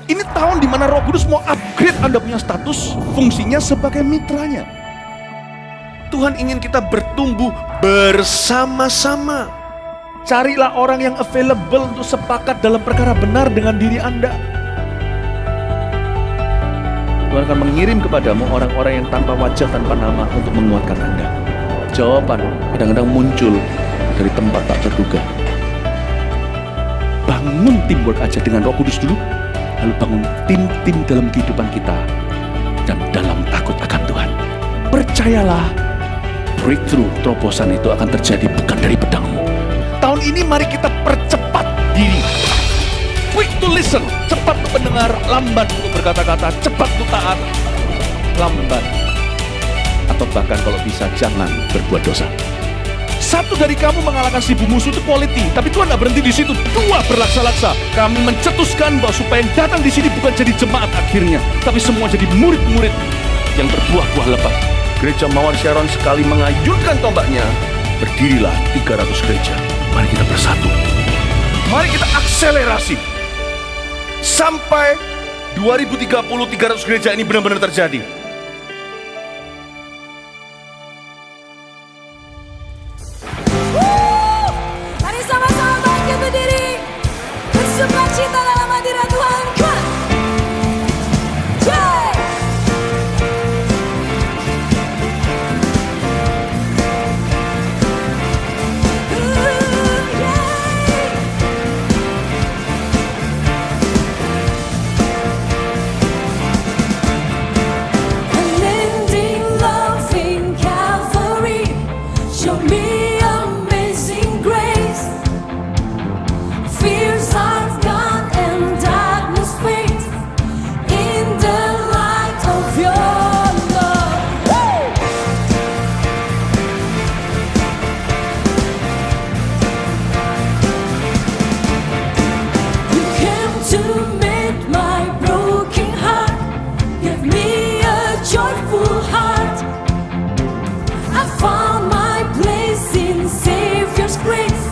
Ini tahun dimana Roh Kudus mau upgrade Anda punya status, fungsinya sebagai mitranya. Tuhan ingin kita bertumbuh bersama-sama. Carilah orang yang available untuk sepakat dalam perkara benar dengan diri Anda. Tuhan akan mengirim kepadamu orang-orang yang tanpa wajah, tanpa nama untuk menguatkan Anda. Jawaban kadang-kadang muncul dari tempat tak terduga. Bangun teamwork aja dengan Roh Kudus dulu, lalu bangun tim-tim dalam kehidupan kita dan dalam takut akan Tuhan. Percayalah, breakthrough, terobosan itu akan terjadi bukan dari pedangmu. Tahun ini mari kita percepat diri. Quick to listen, cepat untuk mendengar, lambat untuk berkata-kata, cepat untuk taat, lambat. Atau bahkan kalau bisa jangan berbuat dosa. Satu dari kamu mengalahkan 1000 musuh itu quality, tapi Tuhan tidak berhenti di situ. 2 berlaksa-laksa. Kami mencetuskan bahwa supaya yang datang di sini bukan jadi jemaat akhirnya, tapi semua jadi murid-murid yang berbuah-buah lebat. Gereja Mawar Sharon sekali mengayunkan tombaknya, berdirilah 300 gereja. Mari kita bersatu. Mari kita akselerasi. Sampai 2030 300 gereja ini benar-benar terjadi. Mari sama-sama bangkit berdiri, bersukacita dalam hadirat Tuhan. Jai. Unending love in Calvary, show me amazing grace. Fears are gone and darkness fades in the light of your love. You came to meet my broken heart, give me a joyful heart. I found my place in Savior's grace,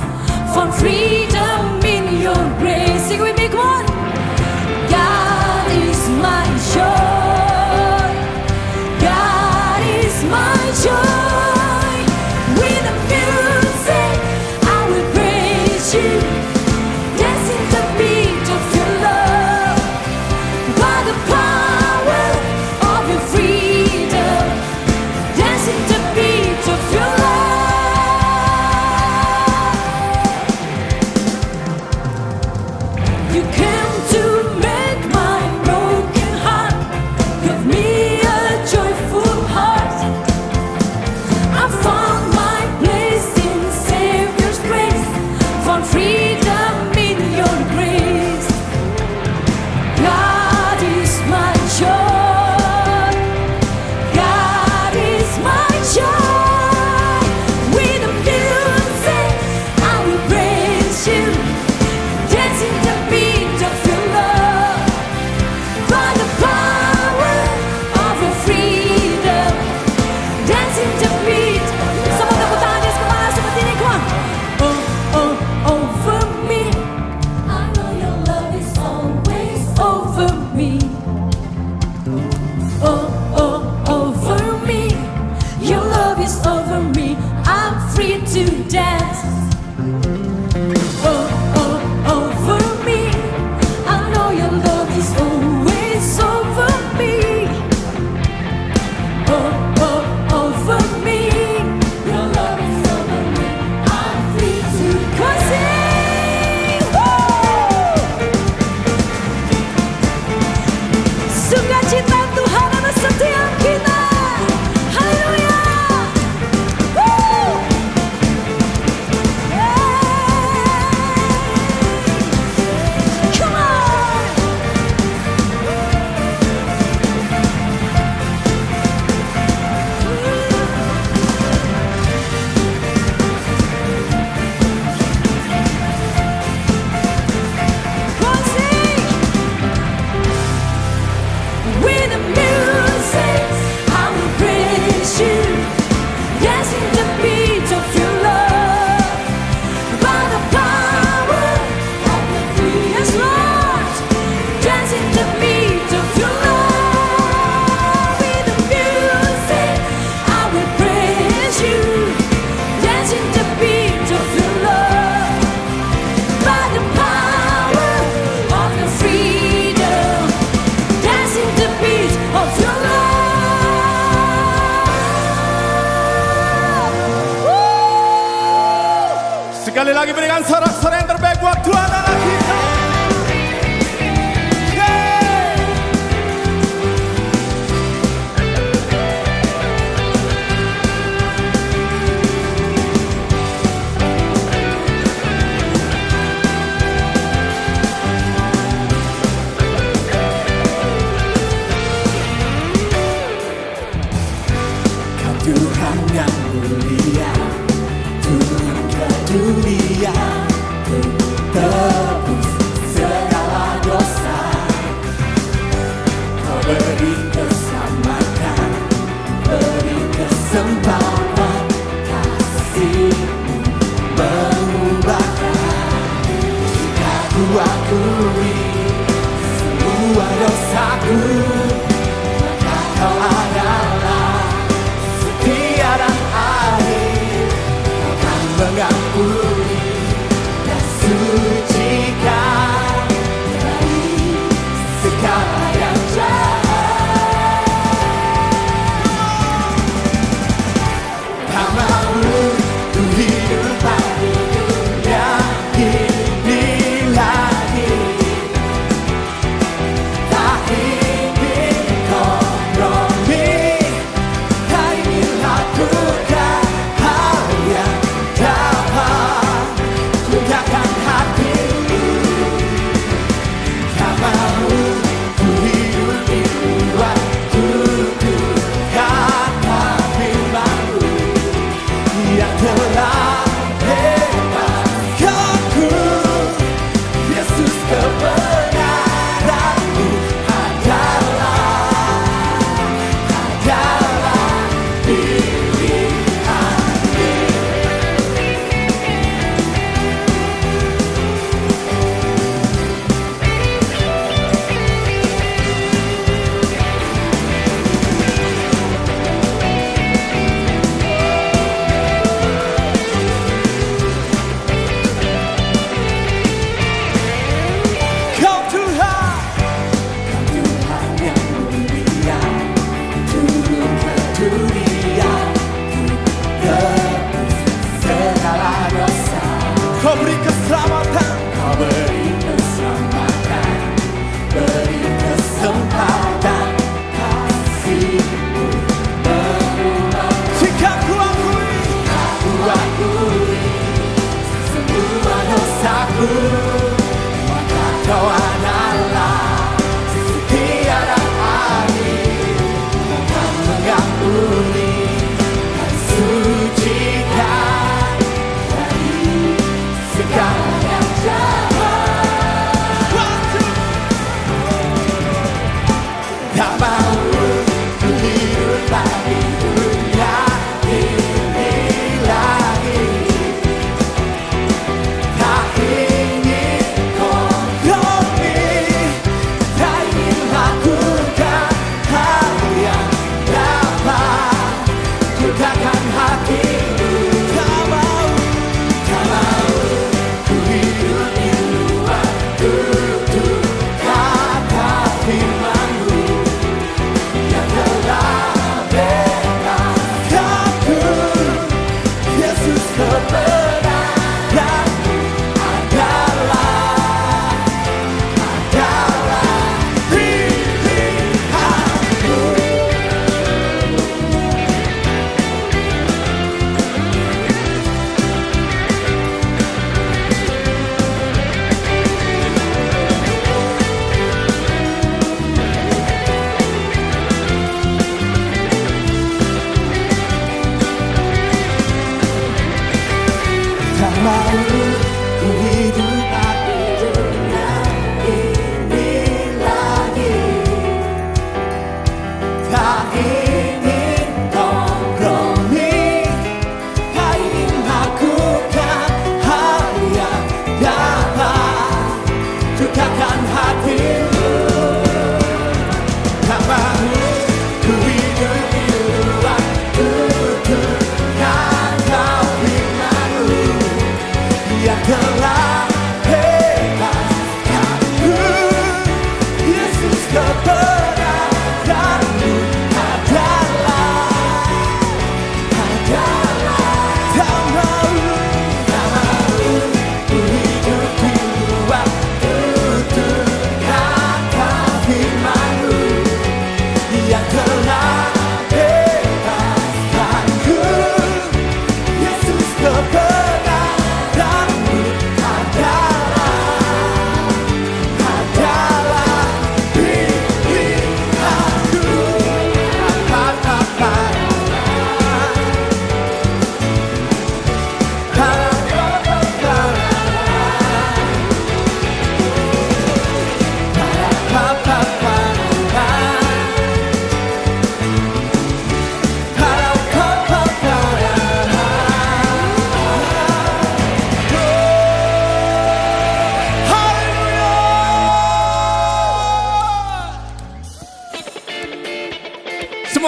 found freedom in your grace. Sing with me, come on. God is my joy. God is my joy. With the music, I will praise you. Dancing the beat of your love. By the power of your freedom. Dancing the beat of your love. sorak-sorai yang terbaik buat Tuhan anak kita. Yeay. Kau Tuhan yang mulia, turun ke dunia, tebus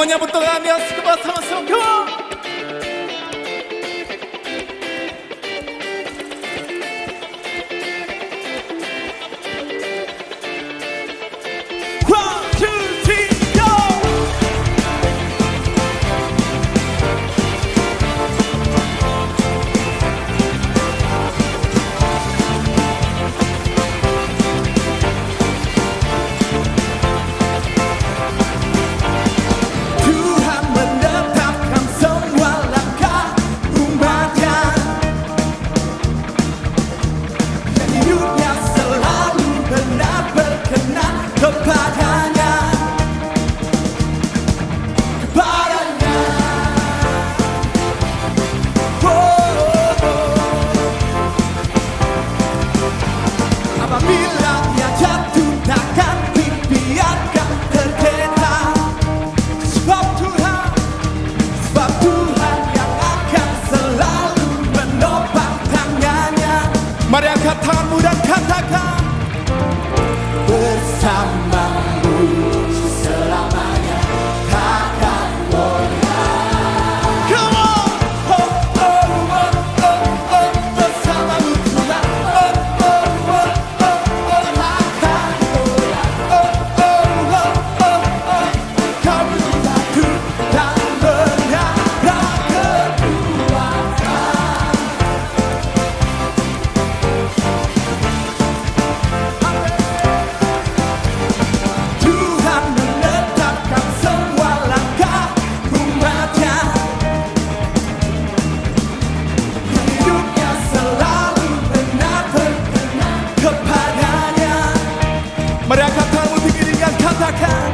menyambut Tuhan yang sama-sama. Come on. One, two, three, go! Tuhan menetapkan semua langkah umatnya, dan hidupnya selalu benar berkenan kepadanya. Apabila ia jatuh takkan dibiarkan tergeletak. Sebab Tuhan yang akan selalu menopang tangannya. Mari angkat tanganmu dan katakan, bersamamu selamanya takkan goyah. Come on! Oh, oh, oh, oh, oh, bersamamu Tuhan. Oh, oh, oh, oh, oh, takkan goyah. Oh, oh, oh, oh, oh, kau berbatu dan menara kekuatan. Tuhan menetapkan semua langkah umatnya, hidupnya selalu benar berkenan kepadanya. Mari angkat tanganmu tinggi dengan katakan,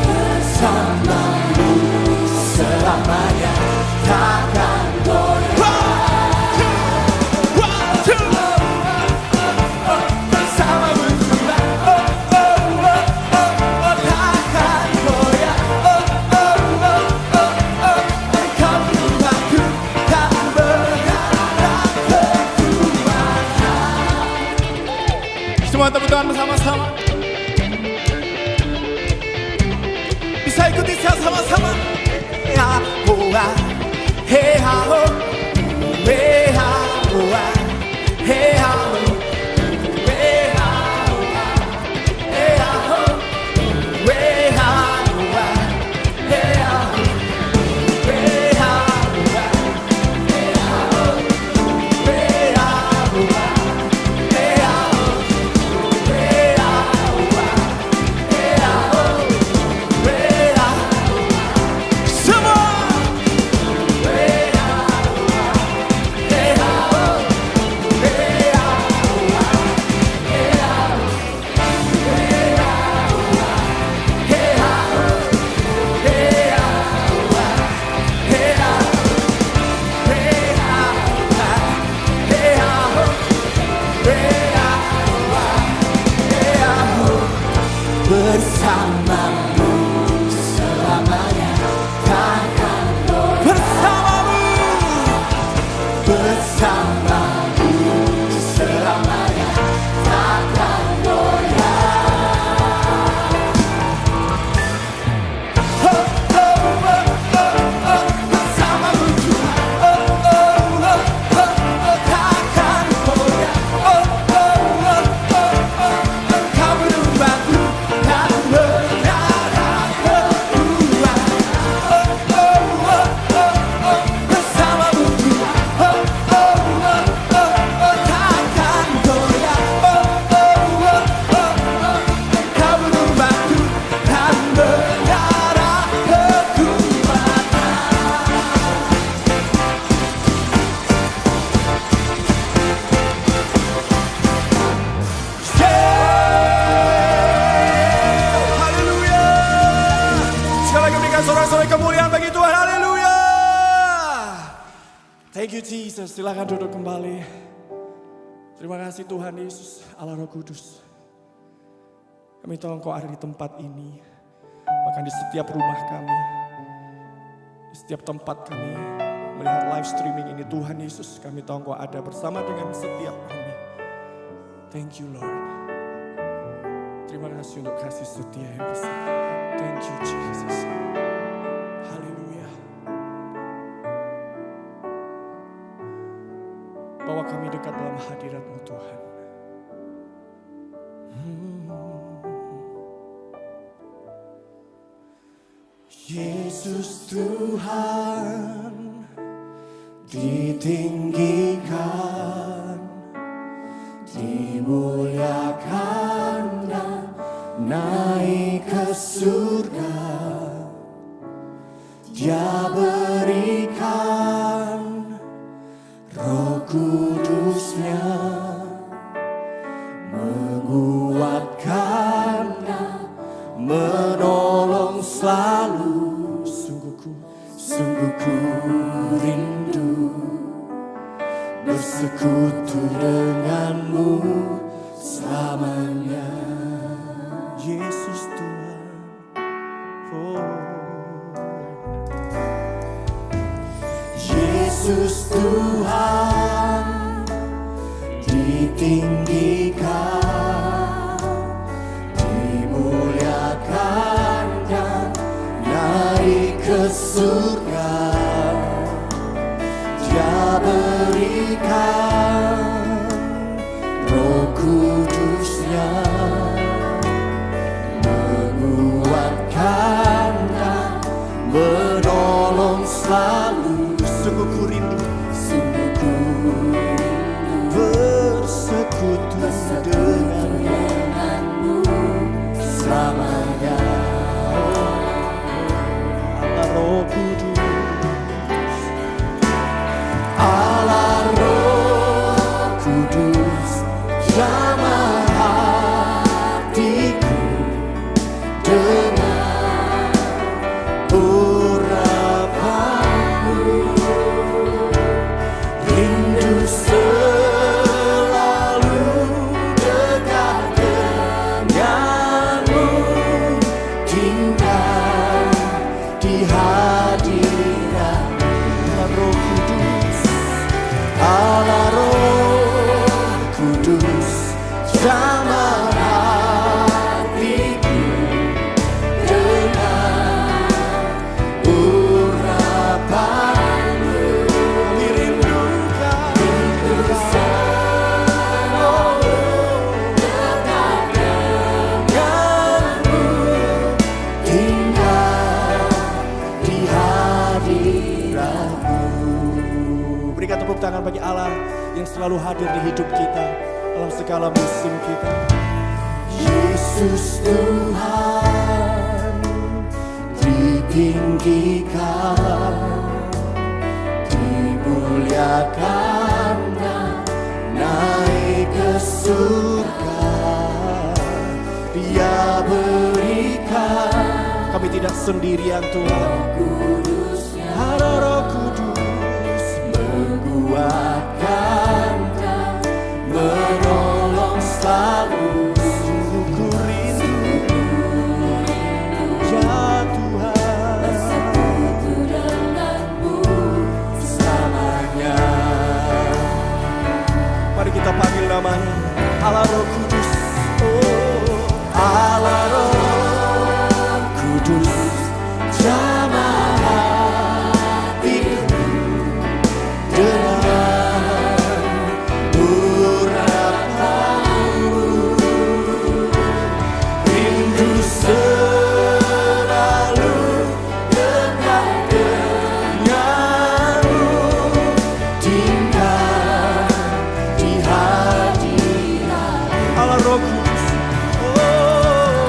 bersamamu selamanya takkan goyah. One, two, bersamamu Tuhan. Oh, oh, oh, oh, oh, takkan goyah. Oh, oh, oh, oh, oh, engkau berbatu dan menara kekuatan. Semua tepuk tangan bersama-sama. Bisa ikuti saya sama-sama. Ha, hoa, he, ha, ho. He, ha, hoa. He, ha, ho. He, ha, hoa. He, ha, ho. He, ha, hoa. He, ha, ho. He, ha, hoa. He, ha, ho. He, ha, hoa. He, ha, ho. He, ha, hoa. He, ha, ho. He, ha, semua. Bersamamu selamanya takkan goyah. Bersamamu selamanya takkan goyah. Oh, oh, oh, oh, oh, bersamamu Tuhan. Oh, oh, oh, oh, oh, takkan goyah. Oh, oh, oh, oh, oh, engkau berbatu dan menara kekuatan. Oh, oh, oh, oh, oh, bersamamu Tuhan. Oh, oh, oh, oh, oh, takkan goyah. Oh, oh, oh, oh, oh, engkau berbatu dan menara kekuatan. Haleluya. Sekali lagi berikan sorak-sorai kemuliaan bagi Tuhan. Haleluya. Thank you Jesus. Silakan duduk kembali. Terima kasih Tuhan Yesus, Allah Roh Kudus. Kami tahu Engkau ada di tempat ini, bahkan di setiap rumah kami, di setiap tempat kami melihat live streaming ini. Tuhan Yesus, kami tahu Engkau ada bersama dengan setiap kami. Thank you Lord. Terima kasih untuk kasih setia yang besar. Thank you Jesus. kami dekat dalam hadirat-Mu Tuhan. Yesus Tuhan ditinggikan, dimuliakan dan naik ke surga. Dia berikan Roh Kudus-Nya, menguatkan dan menolong selalu. Sungguh ku rindu bersekutu denganmu selamanya. Yesus Tuhan, Yesus Tuhan ditinggikan, dimuliakan dan naik ke surga. Dia berikan Roh Kudus-Nya, menguatkan dan menolong selalu. Sungguh ku rindu bersekutu denganmu selamanya. Allah Roh Kudus, Allah Roh Kudus, jamah hatiku dengan urapanmu. Rindu selalu dekat denganmu, tinggal di hadirat-Mu. Roh Kudus, Allah Roh Kudus, jamah hatiku dengan urapanmu. Dirindukan selalu dekat denganmu, tinggal di hadirat-Mu. Berikan tepuk tangan bagi Allah yang selalu hadir di hidup kita dalam segala musim kita. Yesus Tuhan ditinggikan, dimuliakan dan naik ke surga. Dia berikan, kami tidak sendirian Tuhan. Ada Roh Kudus, menguatkan dan menolong selalu. Sungguh ku rindu, ya Tuhan, bersekutu denganmu selamanya. Mari kita panggil namanya, Allah Roh Kudus. Oh, Allah Roh Kudus, jamah hatiku dengan urapanmu. Rindu selalu dekat denganmu, tinggal di hadirat Allah Roh Kudus. Oh,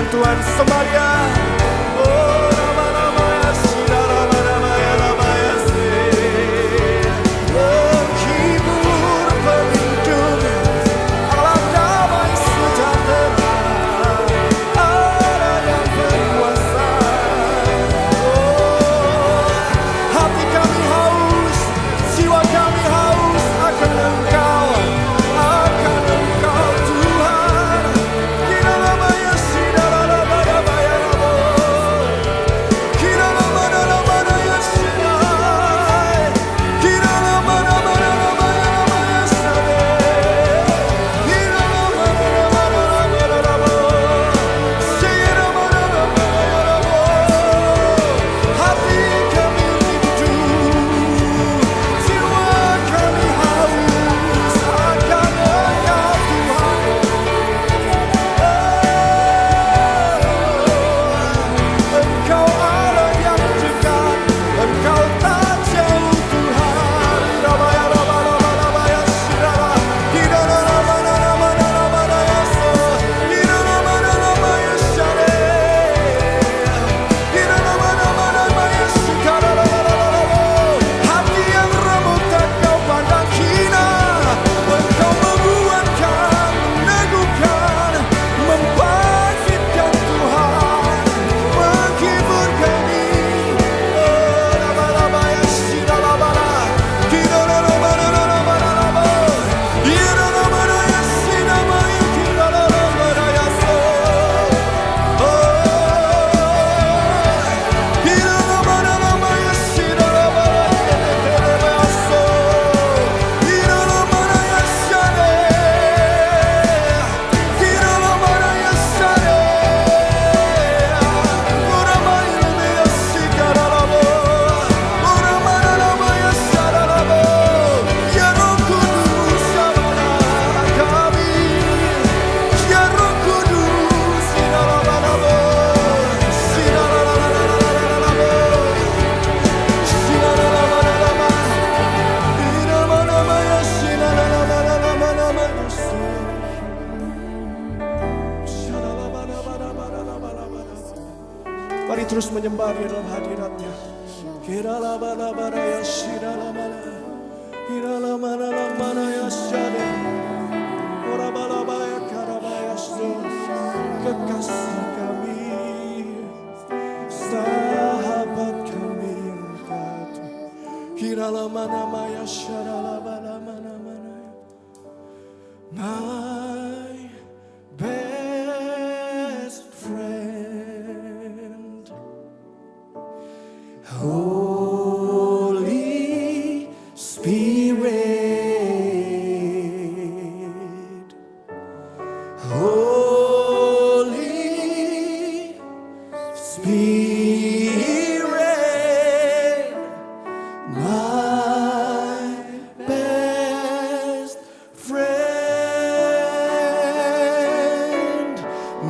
Pujian Tuhan Samaria. Oh, nama-namanya Sira, nama-namanya namanya Si. Menghibur pelindung, Allah damai sejahtera, Allah yang berkuasa. Oh, hati kami haus, jiwa kami haus akan Engkau, akan Engkau Tuhan. Kira namanya Sira, nama-namanya Kira nama-namanya Sira, kira nama-namanya Sade, kira nama-namanya Sira, hati kami rindu, jiwa kami haus akan Engkau Tuhan. Engkau Allah yang dekat, Engkau tak jauh Tuhan. Ramaya Ramaya Sirala, Kira nama-namanya So, Kira nama-namanya Shade, Kira nama-namanya Sikara. Hati yang remuk tak kau pandang hina, Engkau menguatkan, meneguhkan, membangkitkan Tuhan, menghibur kami. Oh, nama-namanya Sirala, Kira nama-namanya Kira nama-namanya Sinamaya, Kira nama-namanya So. Kira nama-namanya Sirala, Kira So, Kira namanya Shade, Kira namanya Shade, Uramaya Sikaralabo, Uramaya namanya Saralabo. Ya Roh Kudus sabarlah kami, Ya Roh Kudus Siralabalabo, Siralalalalalalabo, Siralalalalalalaba, Iramanamaya Siralalalalalalaba, Mari terus menyembah di dalam hadiratnya. Kiralabalabara Shiralamala, Kiralamalala ya Shade, Orabalabaya Karabaya So. Kekasih kami, sahabat kami Engkau. Kiralamanamaya Sharalabalamalamana, my best friend, Holy Spirit, Holy Spirit, my best friend,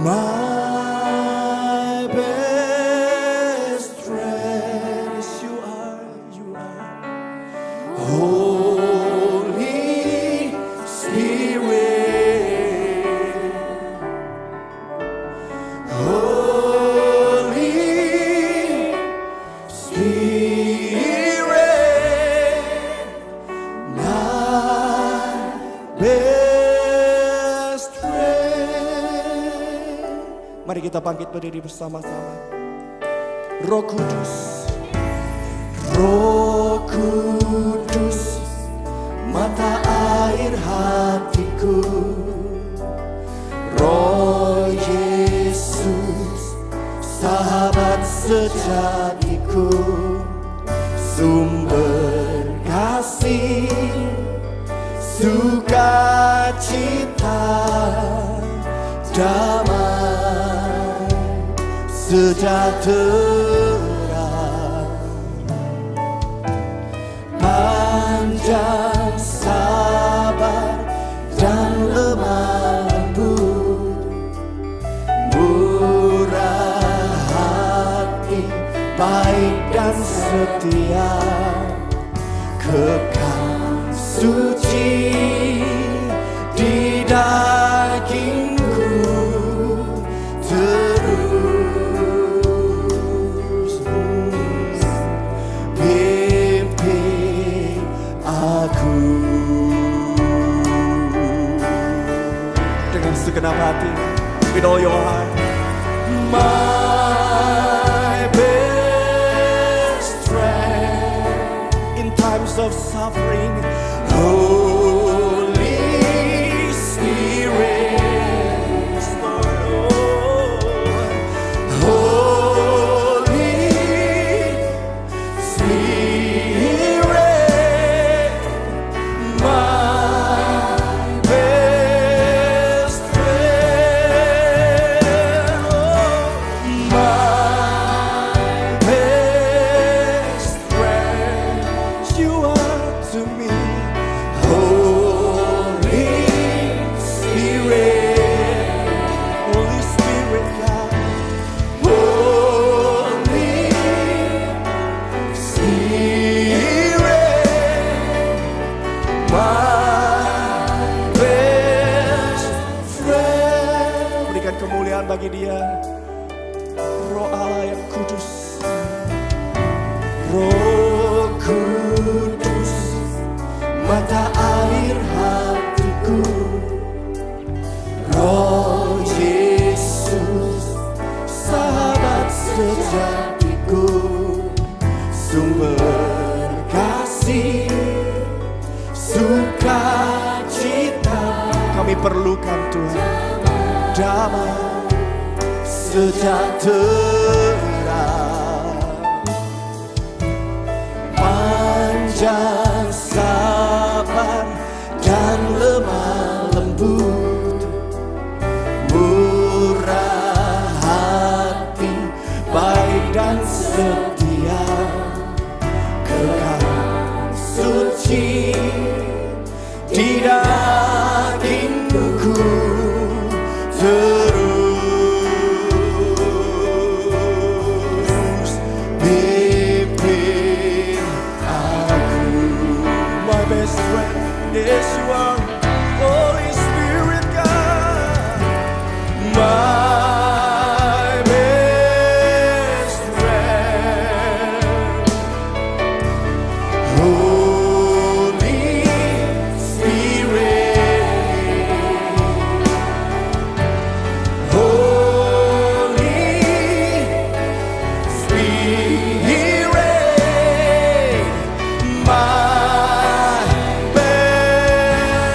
my best friend. Yes, you are, you are. Holy Spirit, Holy Spirit, my best friend. Mari kita bangkit berdiri bersama-sama. Roh Kudus, Roh Kudus, mata air hatiku. Roh Yesus, sahabat sejatiku, sumber kasih, sukacita, damai, sejahtera, panjang sabar dan lemah lembut, murah hati, baik dan setia, kekal suci di dagingku, aku. Dengan segenap hati, with all your heart. My best friend in times of suffering, Holy Spirit. Holy Spirit, my best friend, my best friend, you are to me. Holy Spirit, Holy Spirit, God. Holy Spirit, my best friend. Berikan kemuliaan bagi Dia, Roh Allah yang kudus. Roh Kudus, mata air hatiku. Roh Yesus, sahabat sejatiku, sumber kasih, sukacita. Kami perlukan Tuhan, damai sejahtera, panjang sabar dan lemah lembut, murah hati, baik dan setia, kekal suci di dagingku terus pimpin aku. My best friend, yes you are, Holy Spirit God. My best friend, Holy Spirit, Holy Spirit, my best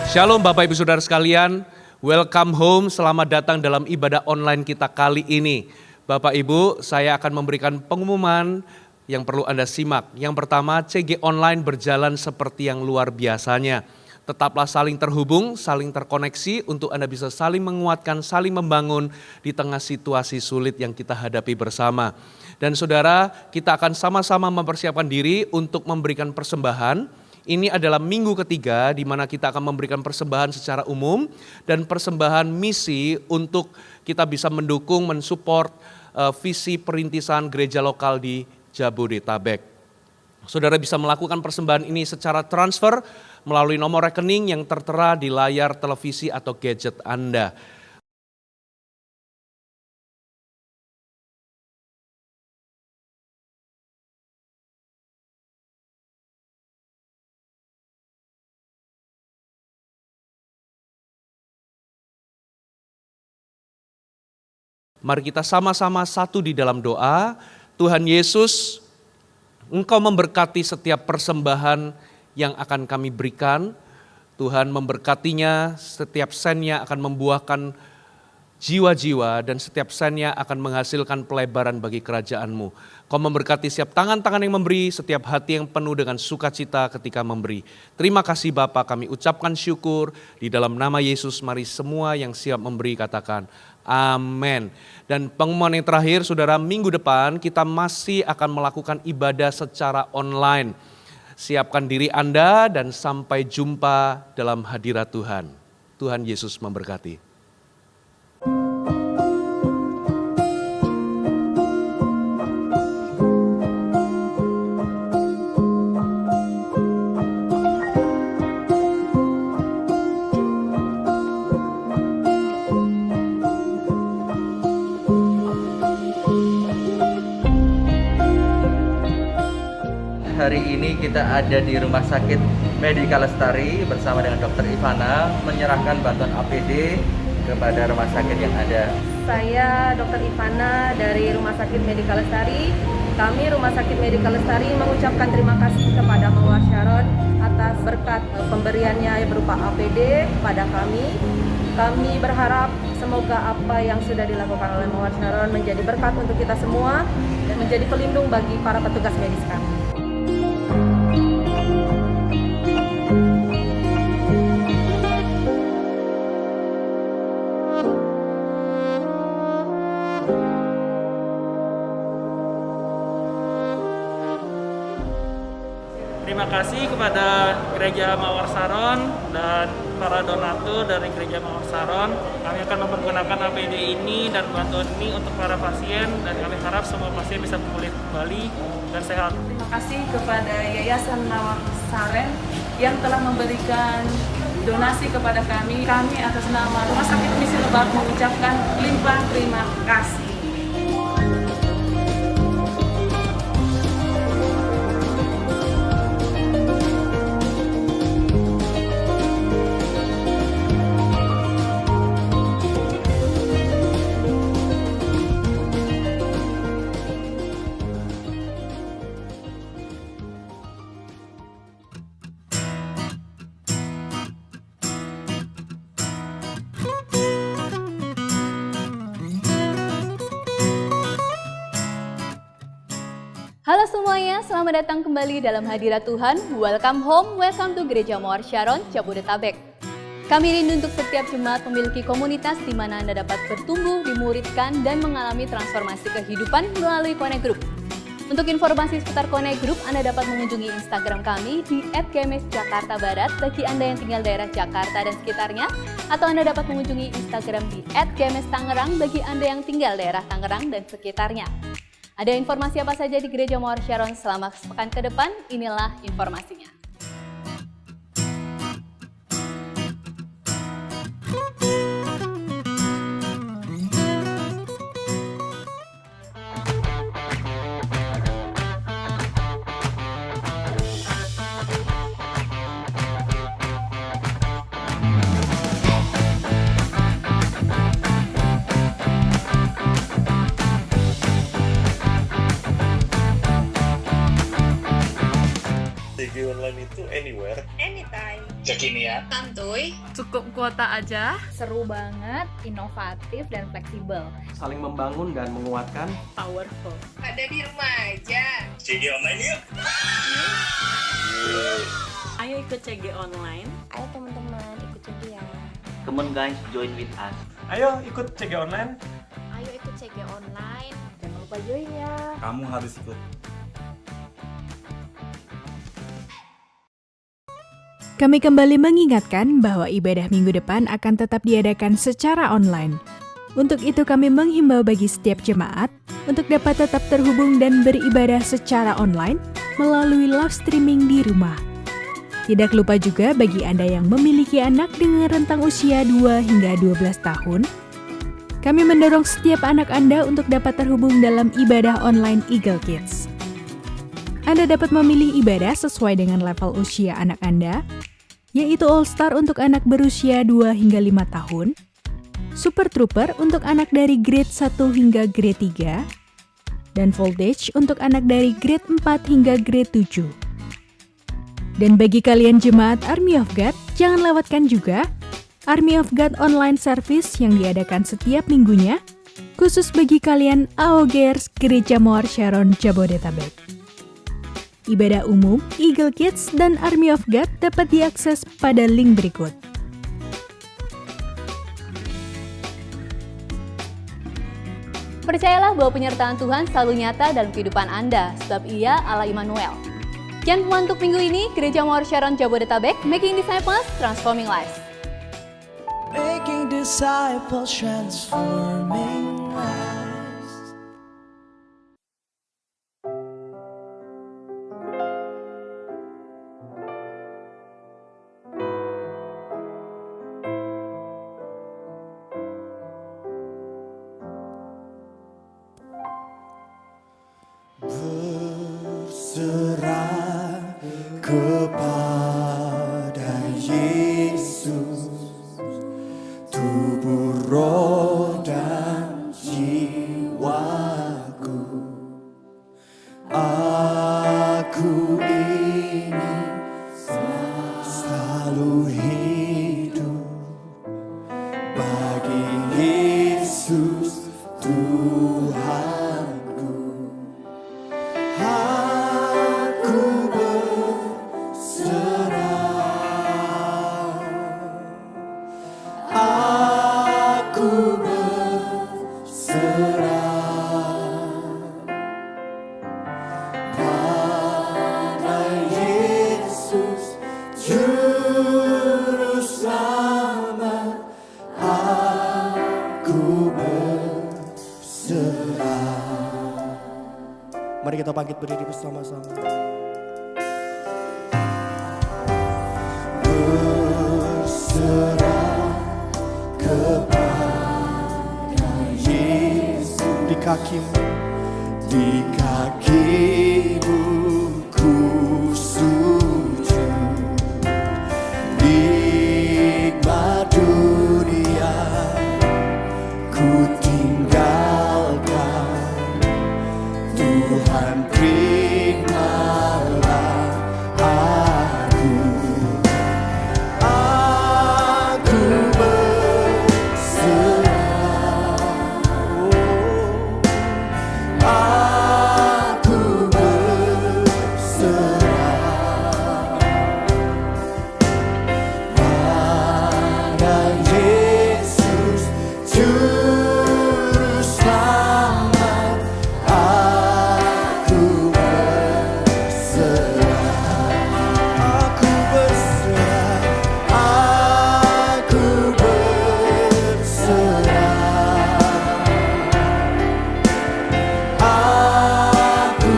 Shalom Bapak Ibu Saudara sekalian, welcome home, selamat datang dalam ibadah online kita kali ini. Bapak Ibu, saya akan memberikan pengumuman yang perlu Anda simak. Yang pertama, CG Online berjalan seperti yang luar biasanya. Tetaplah saling terhubung, saling terkoneksi untuk Anda bisa saling menguatkan, saling membangun di tengah situasi sulit yang kita hadapi bersama. Dan saudara, kita akan sama-sama mempersiapkan diri untuk memberikan persembahan. Ini adalah minggu ketiga di mana kita akan memberikan persembahan secara umum dan persembahan misi untuk kita bisa mendukung, mensupport visi perintisan gereja lokal di Jabodetabek. Saudara bisa melakukan persembahan ini secara transfer melalui nomor rekening yang tertera di layar televisi atau gadget Anda. Mari kita sama-sama satu di dalam doa. Tuhan Yesus, Engkau memberkati setiap persembahan yang akan kami berikan. Tuhan memberkatinya, setiap sennya akan membuahkan jiwa-jiwa dan setiap sennya akan menghasilkan pelebaran bagi kerajaan-Mu. Kau memberkati setiap tangan-tangan yang memberi, setiap hati yang penuh dengan sukacita ketika memberi. Terima kasih Bapa, kami ucapkan syukur di dalam nama Yesus. Mari semua yang siap memberi katakan amin. Dan pengumuman yang terakhir, saudara, minggu depan kita masih akan melakukan ibadah secara online. Siapkan diri Anda dan sampai jumpa dalam hadirat Tuhan. Tuhan Yesus memberkati. Hari ini kita ada di Rumah Sakit Medika Lestari bersama dengan Dr. Ivana menyerahkan bantuan APD kepada rumah sakit yang ada. Saya Dr. Ivana dari Rumah Sakit Medika Lestari. Kami Rumah Sakit Medika Lestari mengucapkan terima kasih kepada Mawar Sharon atas berkat pemberiannya berupa APD kepada kami. Kami berharap semoga apa yang sudah dilakukan oleh Mawar Sharon menjadi berkat untuk kita semua dan menjadi pelindung bagi para petugas medis kami. Terima kasih kepada Gereja Mawar Sharon dan para donatur dari Gereja Mawar Sharon. Kami akan mempergunakan APD ini dan bantuan ini untuk para pasien dan kami harap semua pasien bisa pulih kembali dan sehat. Terima kasih kepada Yayasan Mawar Sharon yang telah memberikan donasi kepada kami. Kami atas nama Rumah Sakit Misi Lebak mengucapkan limpah terima kasih. Halo semuanya, selamat datang kembali dalam hadirat Tuhan. Welcome home, welcome to Gereja Mawar Sharon, Jabodetabek. Kami rindu untuk setiap jemaat memiliki komunitas di mana Anda dapat bertumbuh, dimuridkan, dan mengalami transformasi kehidupan melalui Connect Group. Untuk informasi seputar Connect Group, Anda dapat mengunjungi Instagram kami di @gms_jakarta_barat bagi Anda yang tinggal daerah Jakarta dan sekitarnya, atau Anda dapat mengunjungi Instagram di @gms_tangerang bagi Anda yang tinggal daerah Tangerang dan sekitarnya. Ada informasi apa saja di Gereja Mawar Sharon selama sepekan ke depan? Inilah informasinya. CG online itu anywhere, anytime, kekinian, santuy, Cukup kuota aja. Seru banget, inovatif, dan fleksibel. saling membangun dan menguatkan. Powerful. ada di rumah aja. CG online yuk. Ayo ikut CG online. Ayo teman-teman ikut CG ya. Come on guys, join with us. Ayo ikut CG online. Ayo ikut CG online. Jangan lupa join ya. Kamu harus ikut. Kami kembali mengingatkan bahwa ibadah minggu depan akan tetap diadakan secara online. Untuk itu kami menghimbau bagi setiap jemaat untuk dapat tetap terhubung dan beribadah secara online melalui live streaming di rumah. Tidak lupa juga bagi Anda yang memiliki anak dengan rentang usia 2 hingga 12 tahun, kami mendorong setiap anak Anda untuk dapat terhubung dalam ibadah online Eagle Kids. Anda dapat memilih ibadah sesuai dengan level usia anak Anda, yaitu All Star untuk anak berusia 2 hingga 5 tahun, Super Trooper untuk anak dari grade 1 hingga grade 3, dan Voltage untuk anak dari grade 4 hingga grade 7. Dan bagi kalian jemaat Army of God, jangan lewatkan juga Army of God online service yang diadakan setiap minggunya, khusus bagi kalian AOGers Gereja Mawar Sharon Jabodetabek. Ibadah umum, Eagle Kids, dan Army of God dapat diakses pada link berikut. Percayalah bahwa penyertaan Tuhan selalu nyata dalam kehidupan Anda, sebab Ia Allah Immanuel. Kian pemantuk minggu ini, Gereja Mawar Sharon Jabodetabek, Making Disciples, Transforming Lives. Making disciples, transforming lives. Berserah kepada Yesus, tubuh, roh, dan jiwaku. Aku ingin selalu hidup bagi Yesus Tuhanku. Aku berserah, aku berserah pada Yesus Juru Selamat. Aku berserah. Mari kita bangkit berdiri bersama-sama. Berserah kepada Yesus, di kakimu, di kakimu ku sujud. Nikmat dunia ku tinggalkan, Tuhan terimalah aku. Aku berserah, aku berserah pada Yesus Juru Selamat. Aku berserah, aku berserah, aku berserah, aku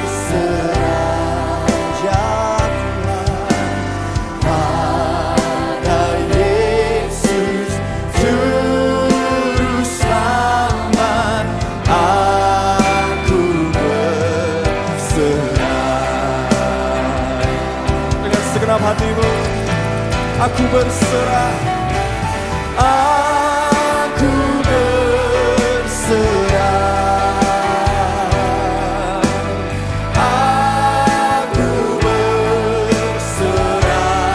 berserah, ya Tuhan, pada Yesus Juru Selamat. Aku berserah dengan segenap hatimu. Aku berserah, aku berserah, aku berserah,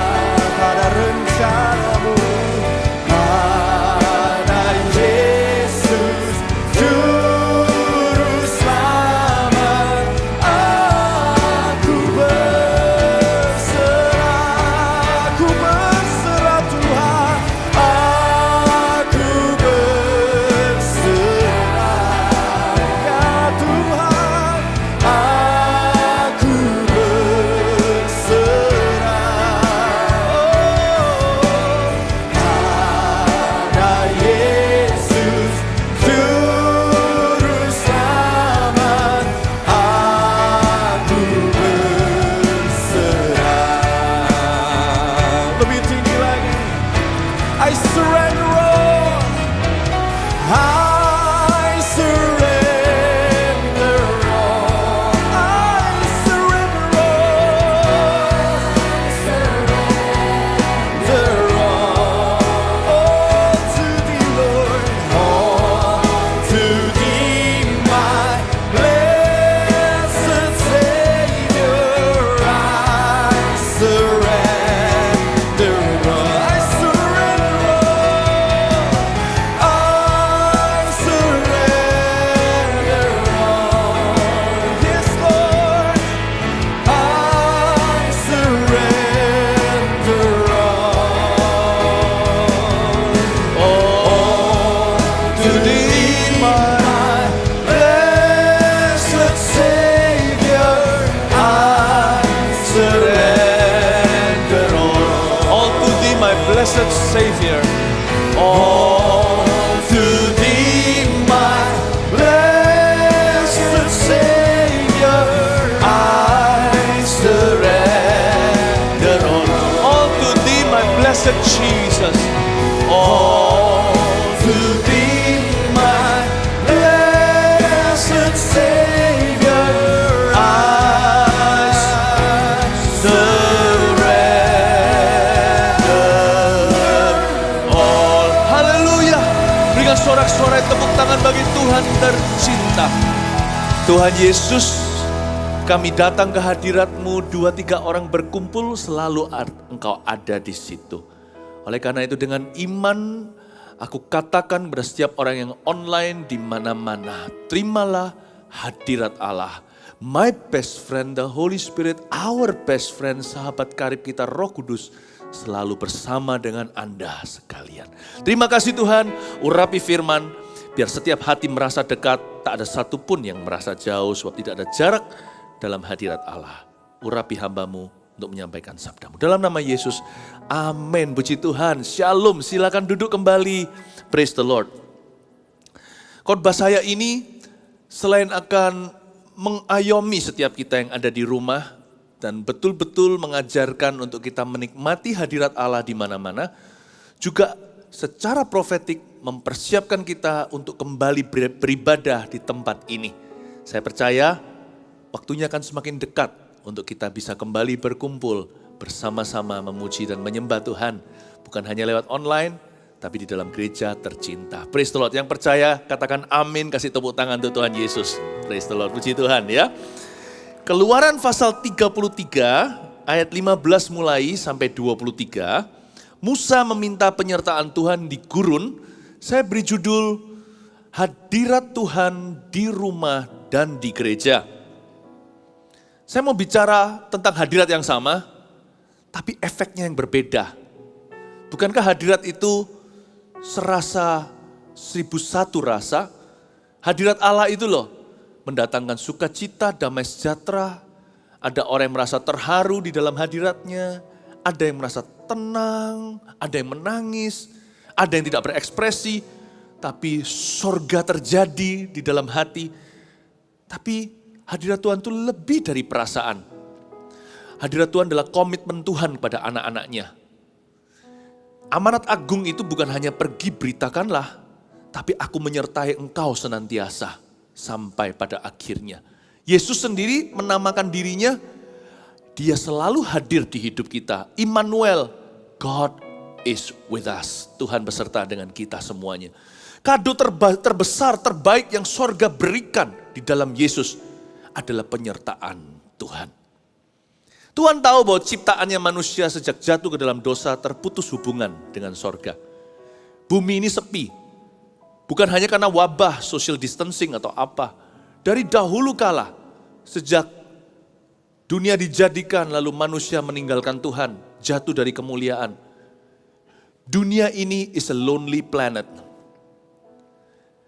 Berikan sorak-sorai tepuk tangan bagi Tuhan tercinta. Tuhan Yesus, kami datang ke hadirat-Mu, 2-3 orang berkumpul, selalu Engkau ada di situ. Oleh karena itu dengan iman, aku katakan kepada setiap orang yang online di mana-mana, terimalah hadirat Allah. My best friend, the Holy Spirit, our best friend, sahabat karib kita Roh Kudus, selalu bersama dengan Anda sekalian. Terima kasih Tuhan, urapi firman, biar setiap hati merasa dekat, tak ada satupun yang merasa jauh, sebab tidak ada jarak dalam hadirat Allah. Urapi hamba-Mu untuk menyampaikan sabda-Mu. Dalam nama Yesus, amin. Puji Tuhan, shalom, silakan duduk kembali. Praise the Lord. Khotbah saya ini, selain akan mengayomi setiap kita yang ada di rumah, dan betul-betul mengajarkan untuk kita menikmati hadirat Allah di mana-mana, juga secara profetik mempersiapkan kita untuk kembali beribadah di tempat ini. Saya percaya waktunya akan semakin dekat untuk kita bisa kembali berkumpul bersama-sama memuji dan menyembah Tuhan. Bukan hanya lewat online, tapi di dalam gereja tercinta. Praise the Lord. Yang percaya katakan amin, kasih tepuk tangan untuk Tuhan Yesus. Praise the Lord, puji Tuhan ya. Keluaran pasal 33 ayat 15 mulai sampai 23, Musa meminta penyertaan Tuhan di gurun. Saya beri judul Hadirat Tuhan di rumah dan di gereja. Saya mau bicara tentang hadirat yang sama, tapi efeknya yang berbeda. Bukankah hadirat itu serasa 1001 rasa? Hadirat Allah itu loh, mendatangkan sukacita, damai sejahtera. Ada orang yang merasa terharu di dalam hadiratnya, ada yang merasa tenang, ada yang menangis, ada yang tidak berekspresi, tapi sorga terjadi di dalam hati. Tapi hadirat Tuhan itu lebih dari perasaan. Hadirat Tuhan adalah komitmen Tuhan pada anak-anaknya. Amanat agung itu bukan hanya pergi beritakanlah, tapi aku menyertai engkau senantiasa. Sampai pada akhirnya. Yesus sendiri menamakan dirinya, dia selalu hadir di hidup kita. Immanuel, God is with us. Tuhan beserta dengan kita semuanya. Kado terbesar, terbaik yang sorga berikan di dalam Yesus adalah penyertaan Tuhan. Tuhan tahu bahwa ciptaannya manusia sejak jatuh ke dalam dosa terputus hubungan dengan sorga. Bumi ini sepi. Bukan hanya karena wabah, social distancing atau apa. Dari dahulu kala, sejak dunia dijadikan lalu manusia meninggalkan Tuhan, jatuh dari kemuliaan. Dunia ini is a lonely planet.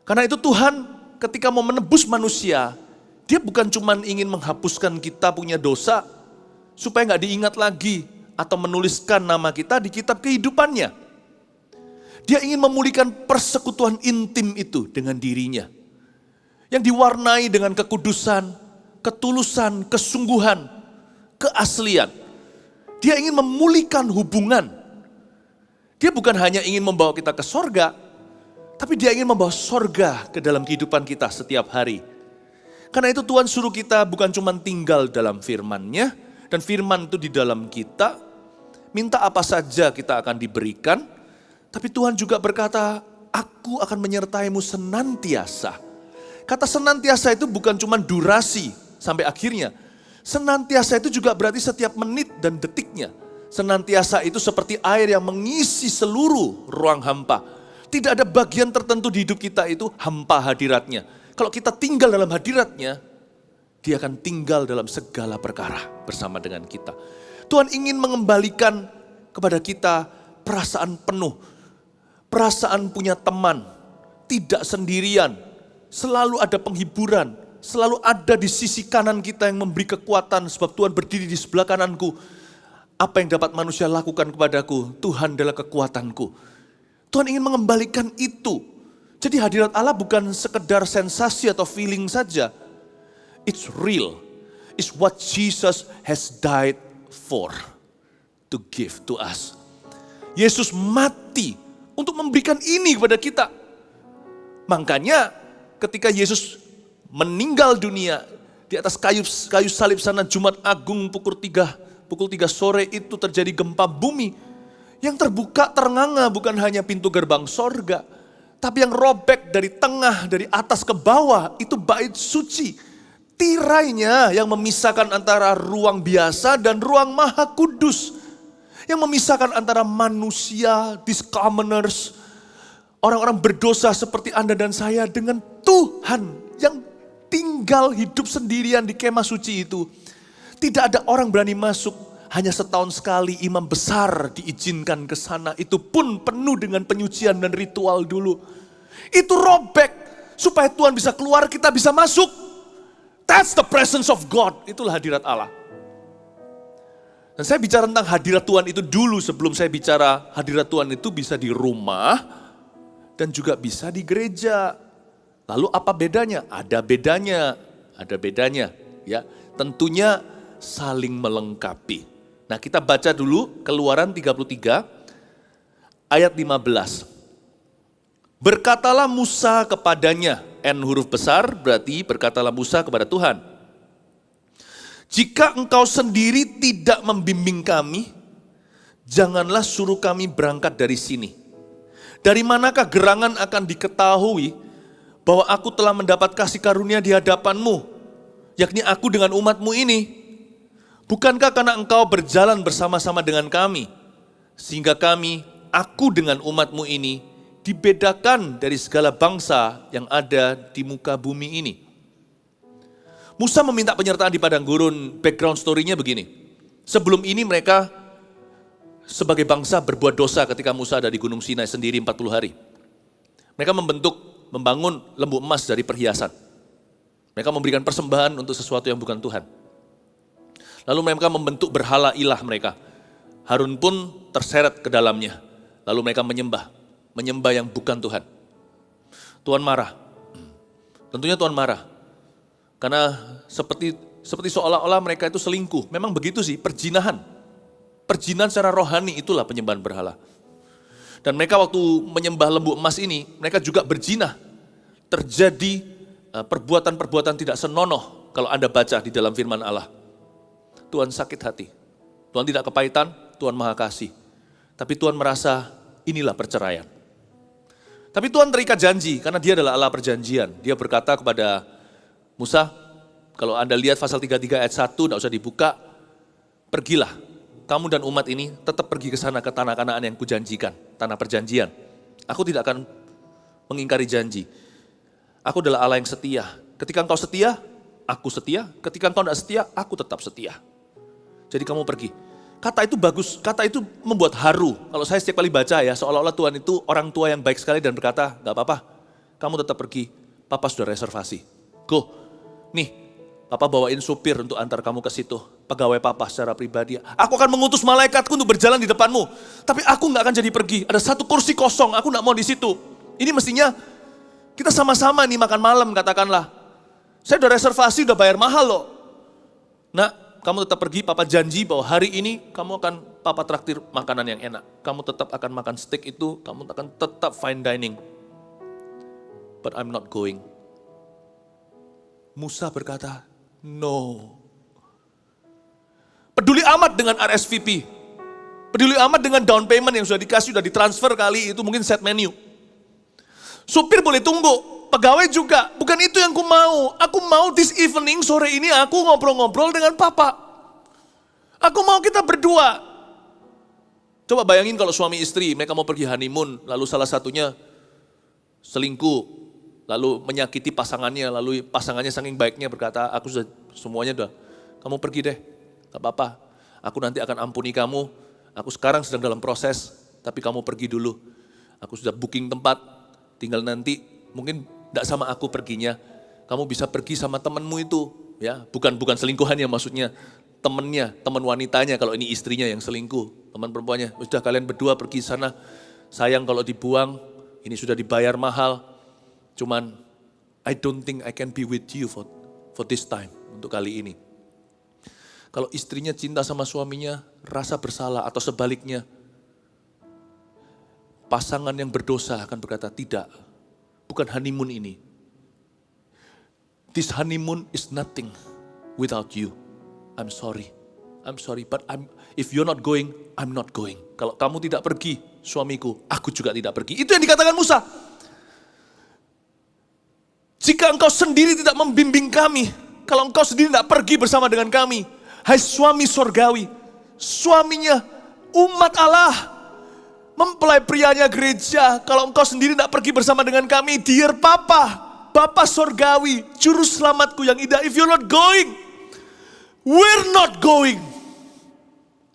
Karena itu Tuhan ketika mau menebus manusia, dia bukan cuma ingin menghapuskan kita punya dosa, supaya gak diingat lagi, atau menuliskan nama kita di kitab kehidupannya. Dia ingin memulihkan persekutuan intim itu dengan dirinya. Yang diwarnai dengan kekudusan, ketulusan, kesungguhan, keaslian. Dia ingin memulihkan hubungan. Dia bukan hanya ingin membawa kita ke sorga, tapi dia ingin membawa sorga ke dalam kehidupan kita setiap hari. Karena itu Tuhan suruh kita bukan cuma tinggal dalam firman-Nya, dan firman itu di dalam kita, minta apa saja kita akan diberikan. Tapi Tuhan juga berkata, aku akan menyertaimu senantiasa. Kata senantiasa itu bukan cuma durasi sampai akhirnya. Senantiasa itu juga berarti setiap menit dan detiknya. Senantiasa itu seperti air yang mengisi seluruh ruang hampa. Tidak ada bagian tertentu di hidup kita itu hampa hadiratnya. Kalau kita tinggal dalam hadiratnya, dia akan tinggal dalam segala perkara bersama dengan kita. Tuhan ingin mengembalikan kepada kita perasaan penuh. Perasaan punya teman, tidak sendirian, selalu ada penghiburan, selalu ada di sisi kanan kita yang memberi kekuatan sebab Tuhan berdiri di sebelah kananku. Apa yang dapat manusia lakukan kepadaku, Tuhan adalah kekuatanku. Tuhan ingin mengembalikan itu. Jadi hadirat Allah bukan sekedar sensasi atau feeling saja. It's real. It's what Jesus has died for, to give to us. Yesus mati untuk memberikan ini kepada kita. Makanya ketika Yesus meninggal dunia di atas kayu salib sana Jumat Agung pukul 3 sore itu terjadi gempa bumi. Yang terbuka ternganga bukan hanya pintu gerbang sorga, Tapi yang robek dari tengah, dari atas ke bawah, itu bait suci. Tirainya yang memisahkan antara ruang biasa dan ruang maha kudus. Yang memisahkan antara manusia, these commoners, orang-orang berdosa seperti Anda dan saya dengan Tuhan yang tinggal hidup sendirian di kemah suci itu. Tidak ada orang berani masuk. Hanya setahun sekali imam besar diizinkan ke sana. Itu pun penuh dengan penyucian dan ritual dulu. Itu robek supaya Tuhan bisa keluar, kita bisa masuk. That's the presence of God. Itulah hadirat Allah. Dan saya bicara tentang hadirat Tuhan itu dulu sebelum saya bicara hadirat Tuhan itu bisa di rumah dan juga bisa di gereja. Lalu apa bedanya? Ada bedanya, ya. Tentunya saling melengkapi. Nah, kita baca dulu Keluaran 33 ayat 15. Berkatalah Musa kepadanya, N huruf besar berarti berkatalah Musa kepada Tuhan. Jika engkau sendiri tidak membimbing kami, janganlah suruh kami berangkat dari sini. Dari manakah gerangan akan diketahui bahwa aku telah mendapat kasih karunia di hadapanmu, yakni aku dengan umatmu ini? Bukankah karena engkau berjalan bersama-sama dengan kami, sehingga aku dengan umatmu ini, dibedakan dari segala bangsa yang ada di muka bumi ini. Musa meminta penyertaan di padang gurun, background story-nya begini. Sebelum ini mereka sebagai bangsa berbuat dosa ketika Musa ada di Gunung Sinai sendiri 40 hari. Mereka membangun lembu emas dari perhiasan. Mereka memberikan persembahan untuk sesuatu yang bukan Tuhan. Lalu mereka membentuk berhala ilah mereka. Harun pun terseret ke dalamnya. Lalu mereka menyembah yang bukan Tuhan. Tuhan marah. Tentunya Tuhan marah. Karena seperti seolah-olah mereka itu selingkuh. Memang begitu sih, perjinahan. Perjinahan secara rohani itulah penyembahan berhala. Dan mereka waktu menyembah lembu emas ini, mereka juga berjinah. Terjadi perbuatan-perbuatan tidak senonoh kalau Anda baca di dalam firman Allah. Tuhan sakit hati. Tuhan tidak kepahitan, Tuhan maha kasih. Tapi Tuhan merasa inilah perceraian. Tapi Tuhan terikat janji karena dia adalah Allah perjanjian. Dia berkata kepada Musa, kalau Anda lihat pasal 33 ayat 1, tidak usah dibuka, pergilah. Kamu dan umat ini tetap pergi ke sana ke tanah Kanaan yang kujanjikan, tanah perjanjian. Aku tidak akan mengingkari janji. Aku adalah Allah yang setia. Ketika engkau setia, aku setia. Ketika engkau tidak setia, aku tetap setia. Jadi kamu pergi. Kata itu bagus, kata itu membuat haru. Kalau saya setiap kali baca ya, seolah-olah Tuhan itu orang tua yang baik sekali dan berkata, gak apa-apa, kamu tetap pergi. Papa sudah reservasi. Go, nih, Papa bawain supir untuk antar kamu ke situ. Pegawai Papa secara pribadi. Aku akan mengutus malaikatku untuk berjalan di depanmu. Tapi aku gak akan jadi pergi. Ada satu kursi kosong, aku gak mau di situ. Ini mestinya kita sama-sama nih makan malam katakanlah. Saya udah reservasi, udah bayar mahal loh. Nah, kamu tetap pergi, Papa janji bahwa hari ini kamu akan Papa traktir makanan yang enak. Kamu tetap akan makan steak itu, kamu akan tetap fine dining. But I'm not going. Musa berkata, no. Peduli amat dengan RSVP. Peduli amat dengan down payment yang sudah dikasih, sudah ditransfer kali, itu mungkin set menu. Supir boleh tunggu, pegawai juga. Bukan itu yang aku mau. Aku mau this evening, sore ini aku ngobrol-ngobrol dengan Papa. Aku mau kita berdua. Coba bayangin kalau suami istri, mereka mau pergi honeymoon, lalu salah satunya selingkuh, lalu menyakiti pasangannya, lalu pasangannya saking baiknya berkata, aku sudah semuanya udah, kamu pergi deh, gak apa-apa. Aku nanti akan ampuni kamu, aku sekarang sedang dalam proses, tapi kamu pergi dulu. Aku sudah booking tempat, tinggal nanti mungkin gak sama aku perginya, kamu bisa pergi sama temanmu itu, ya bukan selingkuhannya maksudnya, teman wanitanya kalau ini istrinya yang selingkuh, teman perempuannya, sudah kalian berdua pergi sana, sayang kalau dibuang, ini sudah dibayar mahal, cuman I don't think I can be with you for this time, untuk kali ini. Kalau istrinya cinta sama suaminya, rasa bersalah atau sebaliknya, pasangan yang berdosa akan berkata, tidak, bukan honeymoon ini. This honeymoon is nothing without you. I'm sorry, but if you're not going, I'm not going. Kalau kamu tidak pergi, suamiku, aku juga tidak pergi. Itu yang dikatakan Musa. Jika engkau sendiri tidak membimbing kami, kalau engkau sendiri tidak pergi bersama dengan kami, hai suami sorgawi, suaminya umat Allah, mempelai prianya gereja, kalau engkau sendiri tidak pergi bersama dengan kami, dear Papa, Bapa sorgawi, juru selamatku yang indah, if you're not going, we're not going.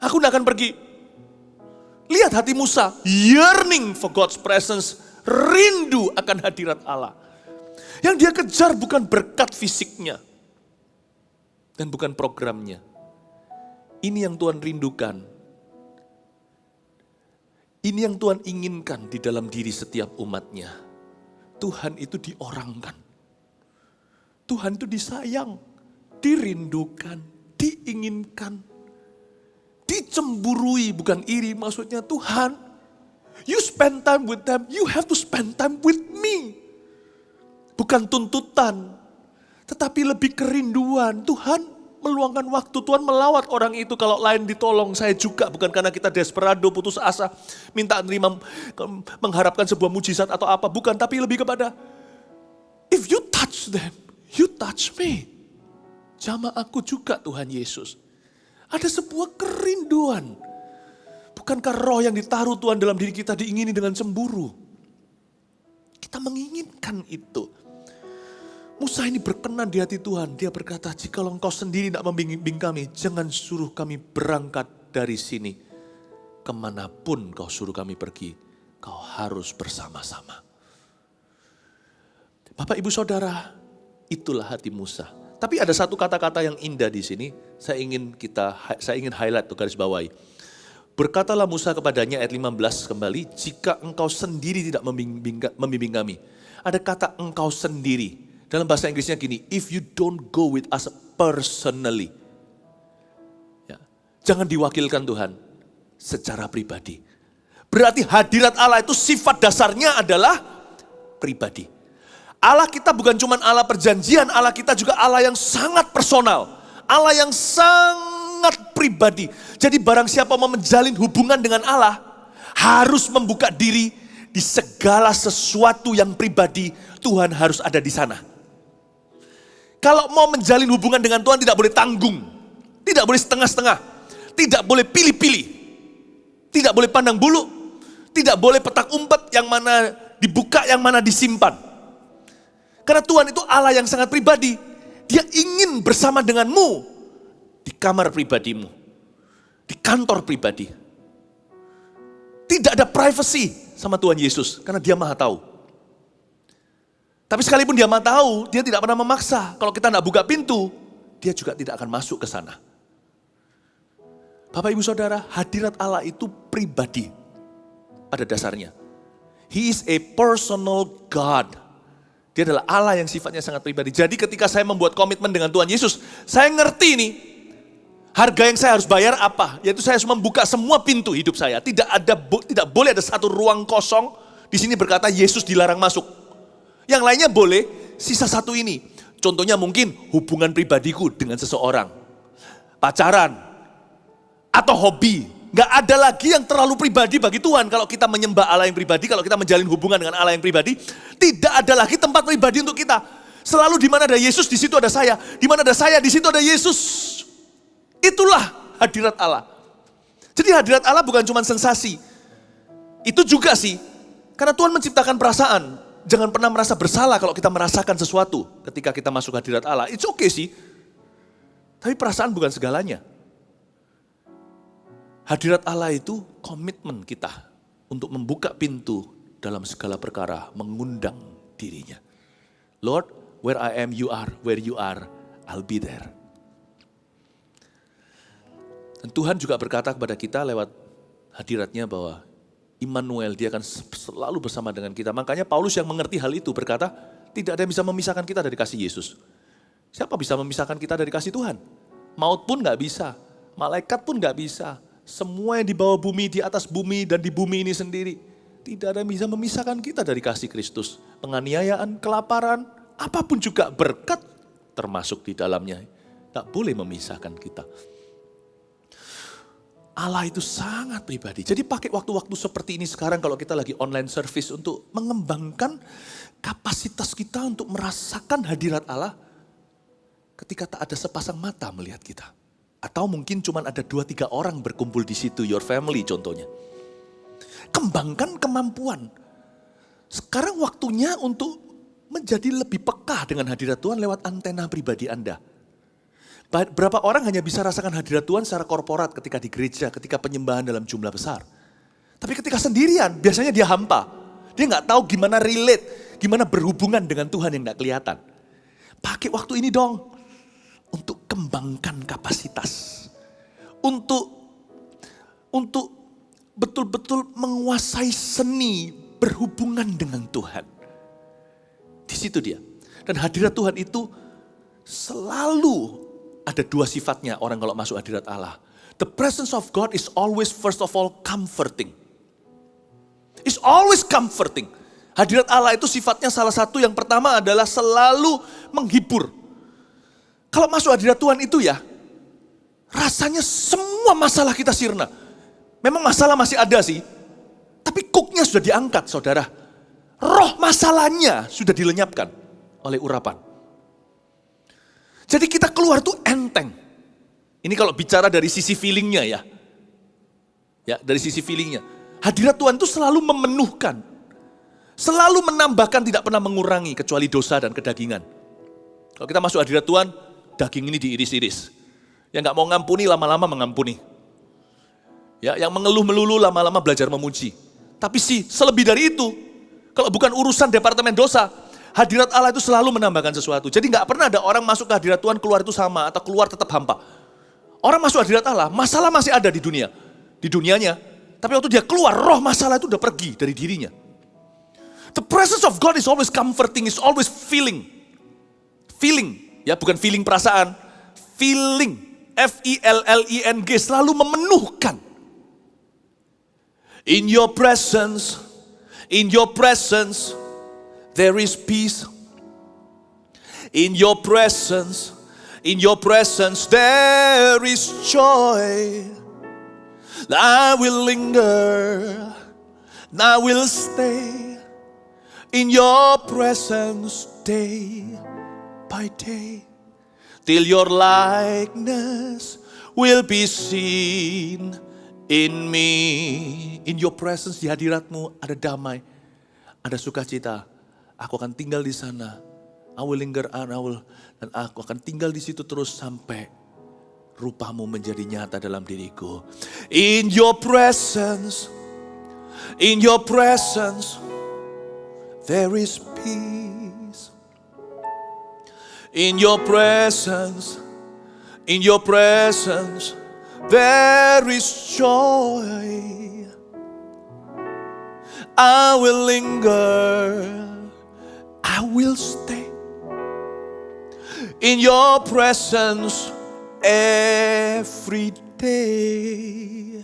Aku tidak akan pergi. Lihat hati Musa, yearning for God's presence, rindu akan hadirat Allah. Yang dia kejar bukan berkat fisiknya, dan bukan programnya. Ini yang Tuhan rindukan. Ini yang Tuhan inginkan di dalam diri setiap umatnya. Tuhan itu diorangkan. Tuhan itu disayang, dirindukan, diinginkan, dicemburui, bukan iri. Maksudnya Tuhan, you spend time with them, you have to spend time with me. Bukan tuntutan, tetapi lebih kerinduan. Tuhan meluangkan waktu, Tuhan melawat orang itu. Kalau lain ditolong, saya juga. Bukan karena kita desperado, putus asa, minta nerima, mengharapkan sebuah mujizat atau apa. Bukan, tapi lebih kepada, if you touch them, you touch me. Jamah aku juga Tuhan Yesus. Ada sebuah kerinduan. Bukankah roh yang ditaruh Tuhan dalam diri kita diingini dengan cemburu? Kita menginginkan itu. Musa ini berkenan di hati Tuhan. Dia berkata, jikalau engkau sendiri tidak membimbing kami, jangan suruh kami berangkat dari sini. Kemanapun kau suruh kami pergi, kau harus bersama-sama. Bapak, Ibu, Saudara, itulah hati Musa. Tapi ada satu kata-kata yang indah di sini. Saya ingin highlight atau garis bawahi. Berkatalah Musa kepadanya ayat 15 kembali, jika engkau sendiri tidak membimbing kami. Ada kata engkau sendiri. Dalam bahasa Inggrisnya gini, if you don't go with us personally. Ya, jangan diwakilkan Tuhan secara pribadi. Berarti hadirat Allah itu sifat dasarnya adalah pribadi. Allah kita bukan cuma Allah perjanjian, Allah kita juga Allah yang sangat personal. Allah yang sangat pribadi. Jadi barang siapa mau menjalin hubungan dengan Allah, harus membuka diri di segala sesuatu yang pribadi, Tuhan harus ada di sana. Kalau mau menjalin hubungan dengan Tuhan tidak boleh tanggung, tidak boleh setengah-setengah, tidak boleh pilih-pilih, tidak boleh pandang bulu, tidak boleh petak umpet yang mana dibuka, yang mana disimpan. Karena Tuhan itu Allah yang sangat pribadi, Dia ingin bersama denganmu di kamar pribadimu, di kantor pribadi. Tidak ada privacy sama Tuhan Yesus, karena Dia Maha Tahu. Tapi sekalipun Dia Maha Tahu, Dia tidak pernah memaksa. Kalau kita tidak buka pintu, Dia juga tidak akan masuk ke sana. Bapak, Ibu, Saudara, hadirat Allah itu pribadi pada dasarnya. He is a personal God. Dia adalah Allah yang sifatnya sangat pribadi. Jadi ketika saya membuat komitmen dengan Tuhan Yesus, saya ngerti nih, harga yang saya harus bayar apa? Yaitu saya harus membuka semua pintu hidup saya. Tidak boleh ada satu ruang kosong. Di sini berkata Yesus dilarang masuk. Yang lainnya boleh, sisa satu ini. Contohnya mungkin hubungan pribadiku dengan seseorang. Pacaran. Atau hobi. Gak ada lagi yang terlalu pribadi bagi Tuhan. Kalau kita menyembah Allah yang pribadi, kalau kita menjalin hubungan dengan Allah yang pribadi, tidak ada lagi tempat pribadi untuk kita. Selalu di mana ada Yesus, di situ ada saya. Di mana ada saya, di situ ada Yesus. Itulah hadirat Allah. Jadi hadirat Allah bukan cuma sensasi. Itu juga sih. Karena Tuhan menciptakan perasaan. Jangan pernah merasa bersalah kalau kita merasakan sesuatu ketika kita masuk hadirat Allah. It's okay sih. Tapi perasaan bukan segalanya. Hadirat Allah itu komitmen kita untuk membuka pintu dalam segala perkara, mengundang dirinya. Lord, where I am, you are. Where you are, I'll be there. Dan Tuhan juga berkata kepada kita lewat hadiratnya bahwa Immanuel, Dia akan selalu bersama dengan kita. Makanya Paulus yang mengerti hal itu berkata, tidak ada yang bisa memisahkan kita dari kasih Yesus. Siapa bisa memisahkan kita dari kasih Tuhan? Maut pun gak bisa, malaikat pun gak bisa. Semua yang di bawah bumi, di atas bumi, dan di bumi ini sendiri. Tidak ada yang bisa memisahkan kita dari kasih Kristus. Penganiayaan, kelaparan, apapun juga berkat termasuk di dalamnya. Tak boleh memisahkan kita. Allah itu sangat pribadi. Jadi pakai waktu-waktu seperti ini sekarang kalau kita lagi online service untuk mengembangkan kapasitas kita untuk merasakan hadirat Allah ketika tak ada sepasang mata melihat kita. Atau mungkin cuma ada 2-3 orang berkumpul di situ, your family contohnya. Kembangkan kemampuan. Sekarang waktunya untuk menjadi lebih peka dengan hadirat Tuhan lewat antena pribadi Anda. Berapa orang hanya bisa rasakan hadirat Tuhan secara korporat ketika di gereja, ketika penyembahan dalam jumlah besar. Tapi ketika sendirian, biasanya dia hampa. Dia nggak tahu gimana relate, gimana berhubungan dengan Tuhan yang nggak kelihatan. Pakai waktu ini dong, untuk kembangkan kapasitas. Untuk betul-betul menguasai seni berhubungan dengan Tuhan. Di situ dia. Dan hadirat Tuhan itu selalu ada 2 sifatnya orang kalau masuk hadirat Allah. The presence of God is always first of all comforting. It's always comforting. Hadirat Allah itu sifatnya salah satu yang pertama adalah selalu menghibur. Kalau masuk hadirat Tuhan itu ya, rasanya semua masalah kita sirna. Memang masalah masih ada sih, tapi cooknya sudah diangkat saudara. Roh masalahnya sudah dilenyapkan oleh urapan. Jadi kita keluar tuh enteng. Ini kalau bicara dari sisi feelingnya ya. Ya, dari sisi feelingnya. Hadirat Tuhan itu selalu memenuhkan. Selalu menambahkan, tidak pernah mengurangi kecuali dosa dan kedagingan. Kalau kita masuk hadirat Tuhan, daging ini diiris-iris. Yang gak mau ngampuni, lama-lama mengampuni. Ya, yang mengeluh melulu, lama-lama belajar memuji. Tapi selebih dari itu, kalau bukan urusan departemen dosa, hadirat Allah itu selalu menambahkan sesuatu. Jadi gak pernah ada orang masuk ke hadirat Tuhan, keluar itu sama, atau keluar tetap hampa. Orang masuk hadirat Allah, masalah masih ada di dunia. Di dunianya, tapi waktu dia keluar, roh masalah itu udah pergi dari dirinya. The presence of God is always comforting, is always feeling. Feeling, ya bukan feeling perasaan. Feeling, F-I-L-L-I-N-G, selalu memenuhkan. In your presence, there is peace. In your presence, there is joy. I will linger, I will stay in your presence day by day, till your likeness will be seen in me. In your presence, di hadiratmu ada damai, ada sukacita. Aku akan tinggal di sana. I will linger and dan aku akan tinggal di situ terus sampai rupamu menjadi nyata dalam diriku. In your presence, there is peace. In your presence, there is joy. I will linger, I will stay in your presence every day,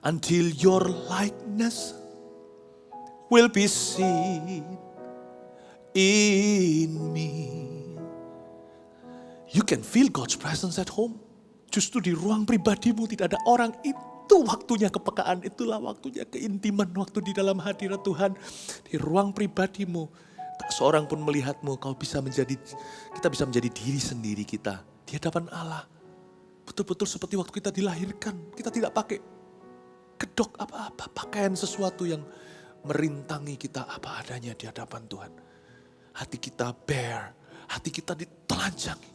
until your likeness will be seen in me. You can feel God's presence at home. Justru di ruang pribadimu tidak ada orang, itu waktunya kepekaan, itulah waktunya keintiman, waktu di dalam hadirat Tuhan. Di ruang pribadimu, tak seorang pun melihatmu, kita bisa menjadi diri sendiri kita. Di hadapan Allah, betul-betul seperti waktu kita dilahirkan. Kita tidak pakai kedok apa-apa, pakaian sesuatu yang merintangi kita apa adanya di hadapan Tuhan. Hati kita bare, hati kita ditelanjangi.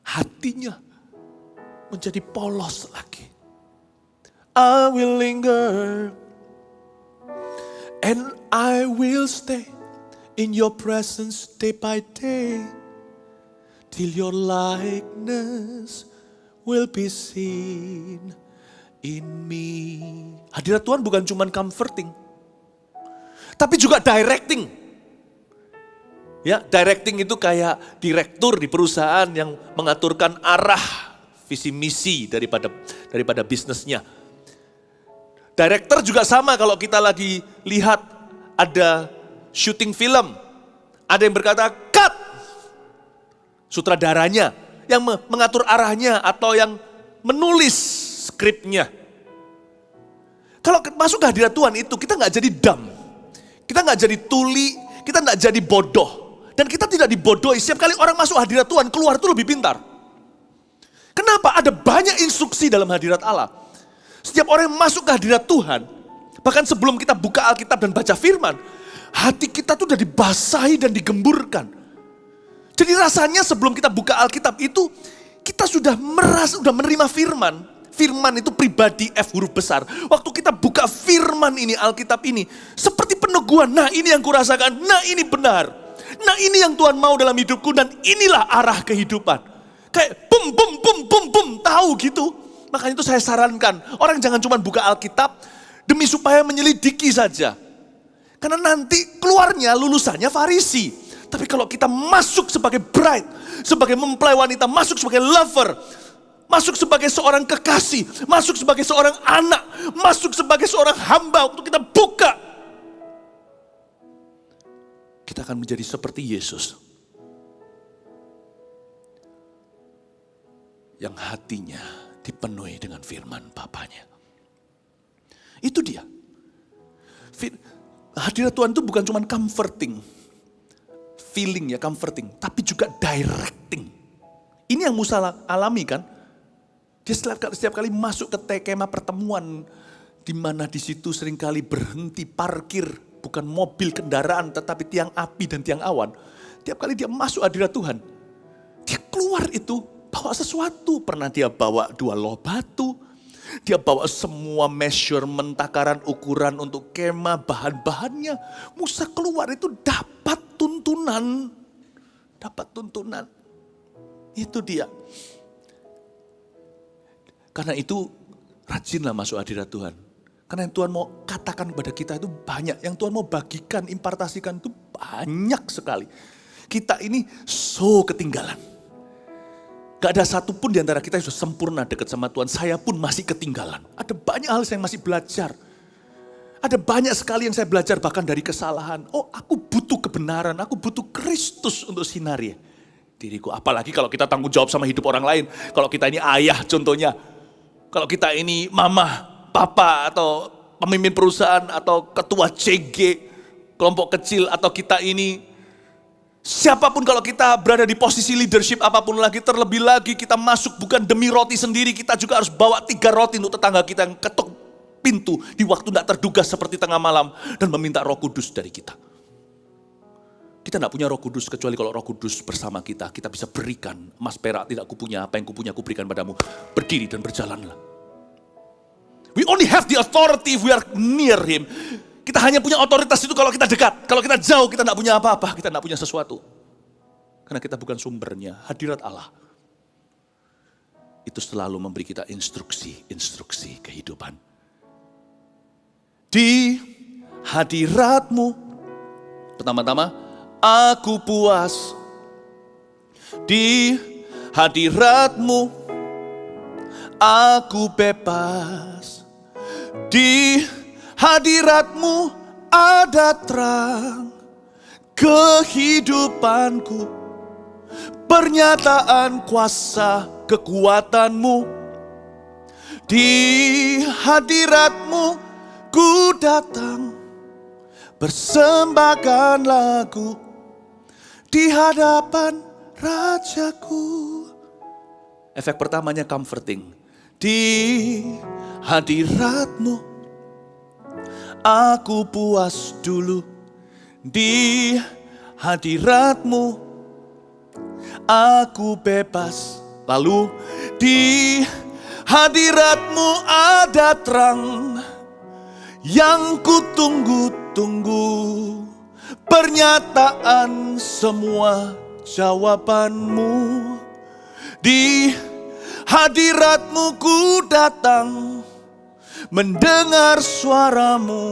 Hatinya menjadi polos lagi. I will linger and I will stay in your presence day by day, till your likeness will be seen in me. Hadirat Tuhan bukan cuma comforting, tapi juga directing. Ya, directing itu kayak direktur di perusahaan yang mengaturkan arah visi misi daripada bisnisnya. Director juga sama, kalau kita lagi lihat ada syuting film, ada yang berkata cut. Sutradaranya yang mengatur arahnya atau yang menulis skripnya. Kalau masuk ke hadirat Tuhan itu kita nggak jadi dumb, kita nggak jadi tuli, kita nggak jadi bodoh. Dan kita tidak dibodohi. Setiap kali orang masuk hadirat Tuhan, keluar itu lebih pintar. Kenapa? Ada banyak instruksi dalam hadirat Allah. Setiap orang yang masuk ke hadirat Tuhan, bahkan sebelum kita buka Alkitab dan baca firman, hati kita tuh udah dibasahi dan digemburkan. Jadi rasanya sebelum kita buka Alkitab itu, kita sudah menerima firman. Firman itu pribadi F huruf besar. Waktu kita buka firman ini, Alkitab ini, seperti peneguhan, nah ini yang kurasakan, nah ini benar. Nah ini yang Tuhan mau dalam hidupku dan inilah arah kehidupan. Kayak bum bum bum bum bum, tahu gitu. Makanya itu saya sarankan, orang jangan cuma buka Alkitab demi supaya menyelidiki saja. Karena nanti keluarnya lulusannya Farisi. Tapi kalau kita masuk sebagai bride, sebagai mempelai wanita, masuk sebagai lover, masuk sebagai seorang kekasih, masuk sebagai seorang anak, masuk sebagai seorang hamba, waktu kita buka, kita akan menjadi seperti Yesus. Yang hatinya dipenuhi dengan firman Bapanya. Itu dia. Hadirat Tuhan itu bukan cuma comforting, feeling ya, comforting, tapi juga directing. Ini yang Musa alami kan. Dia setiap kali masuk ke kemah pertemuan, di mana di situ seringkali berhenti parkir, bukan mobil kendaraan, tetapi tiang api dan tiang awan. Tiap kali dia masuk hadirat Tuhan, dia keluar itu bawa sesuatu. Pernah dia bawa 2 loh batu, dia bawa semua measurement, takaran ukuran untuk kemah, bahan-bahannya. Musa keluar itu dapat tuntunan. Dapat tuntunan. Itu dia. Karena itu rajinlah masuk hadirat Tuhan. Karena yang Tuhan mau katakan kepada kita itu banyak. Yang Tuhan mau bagikan, impartasikan itu banyak sekali. Kita ini so ketinggalan. Gak ada satupun di antara kita yang sudah sempurna dekat sama Tuhan. Saya pun masih ketinggalan. Ada banyak hal yang masih belajar. Ada banyak sekali yang saya belajar bahkan dari kesalahan. Oh, aku butuh kebenaran, aku butuh Kristus untuk sinari diriku. Apalagi kalau kita tanggung jawab sama hidup orang lain. Kalau kita ini ayah contohnya. Kalau kita ini mama, papa, atau pemimpin perusahaan, atau ketua CG, kelompok kecil, atau kita ini siapapun, kalau kita berada di posisi leadership apapun lagi, terlebih lagi kita masuk bukan demi roti sendiri, kita juga harus bawa 3 roti untuk tetangga kita yang ketuk pintu di waktu tidak terduga seperti tengah malam dan meminta Roh Kudus dari kita. Kita tidak punya Roh Kudus kecuali kalau Roh Kudus bersama kita. Kita bisa berikan emas perak tidak kupunya, apa yang kupunya kuberikan padamu. Berdiri dan berjalanlah. We only have the authority if we are near Him. Kita hanya punya otoritas itu kalau kita dekat. Kalau kita jauh kita tidak punya apa-apa, kita tidak punya sesuatu. Karena kita bukan sumbernya. Hadirat Allah itu selalu memberi kita instruksi kehidupan. Di hadirat-Mu, pertama-tama, aku puas. Di hadirat-Mu, aku bebas. Di hadirat-Mu ada terang kehidupanku. Pernyataan kuasa kekuatan-Mu. Di hadirat-Mu ku datang bersembahkan lagu di hadapan Rajaku. Efek pertamanya comforting. Di hadirat-Mu aku puas dulu. Di hadirat-Mu aku bebas. Lalu di hadirat-Mu ada terang yang ku tunggu-tunggu. Pernyataan semua jawaban-Mu. Di hadirat-Mu ku datang mendengar suara-Mu,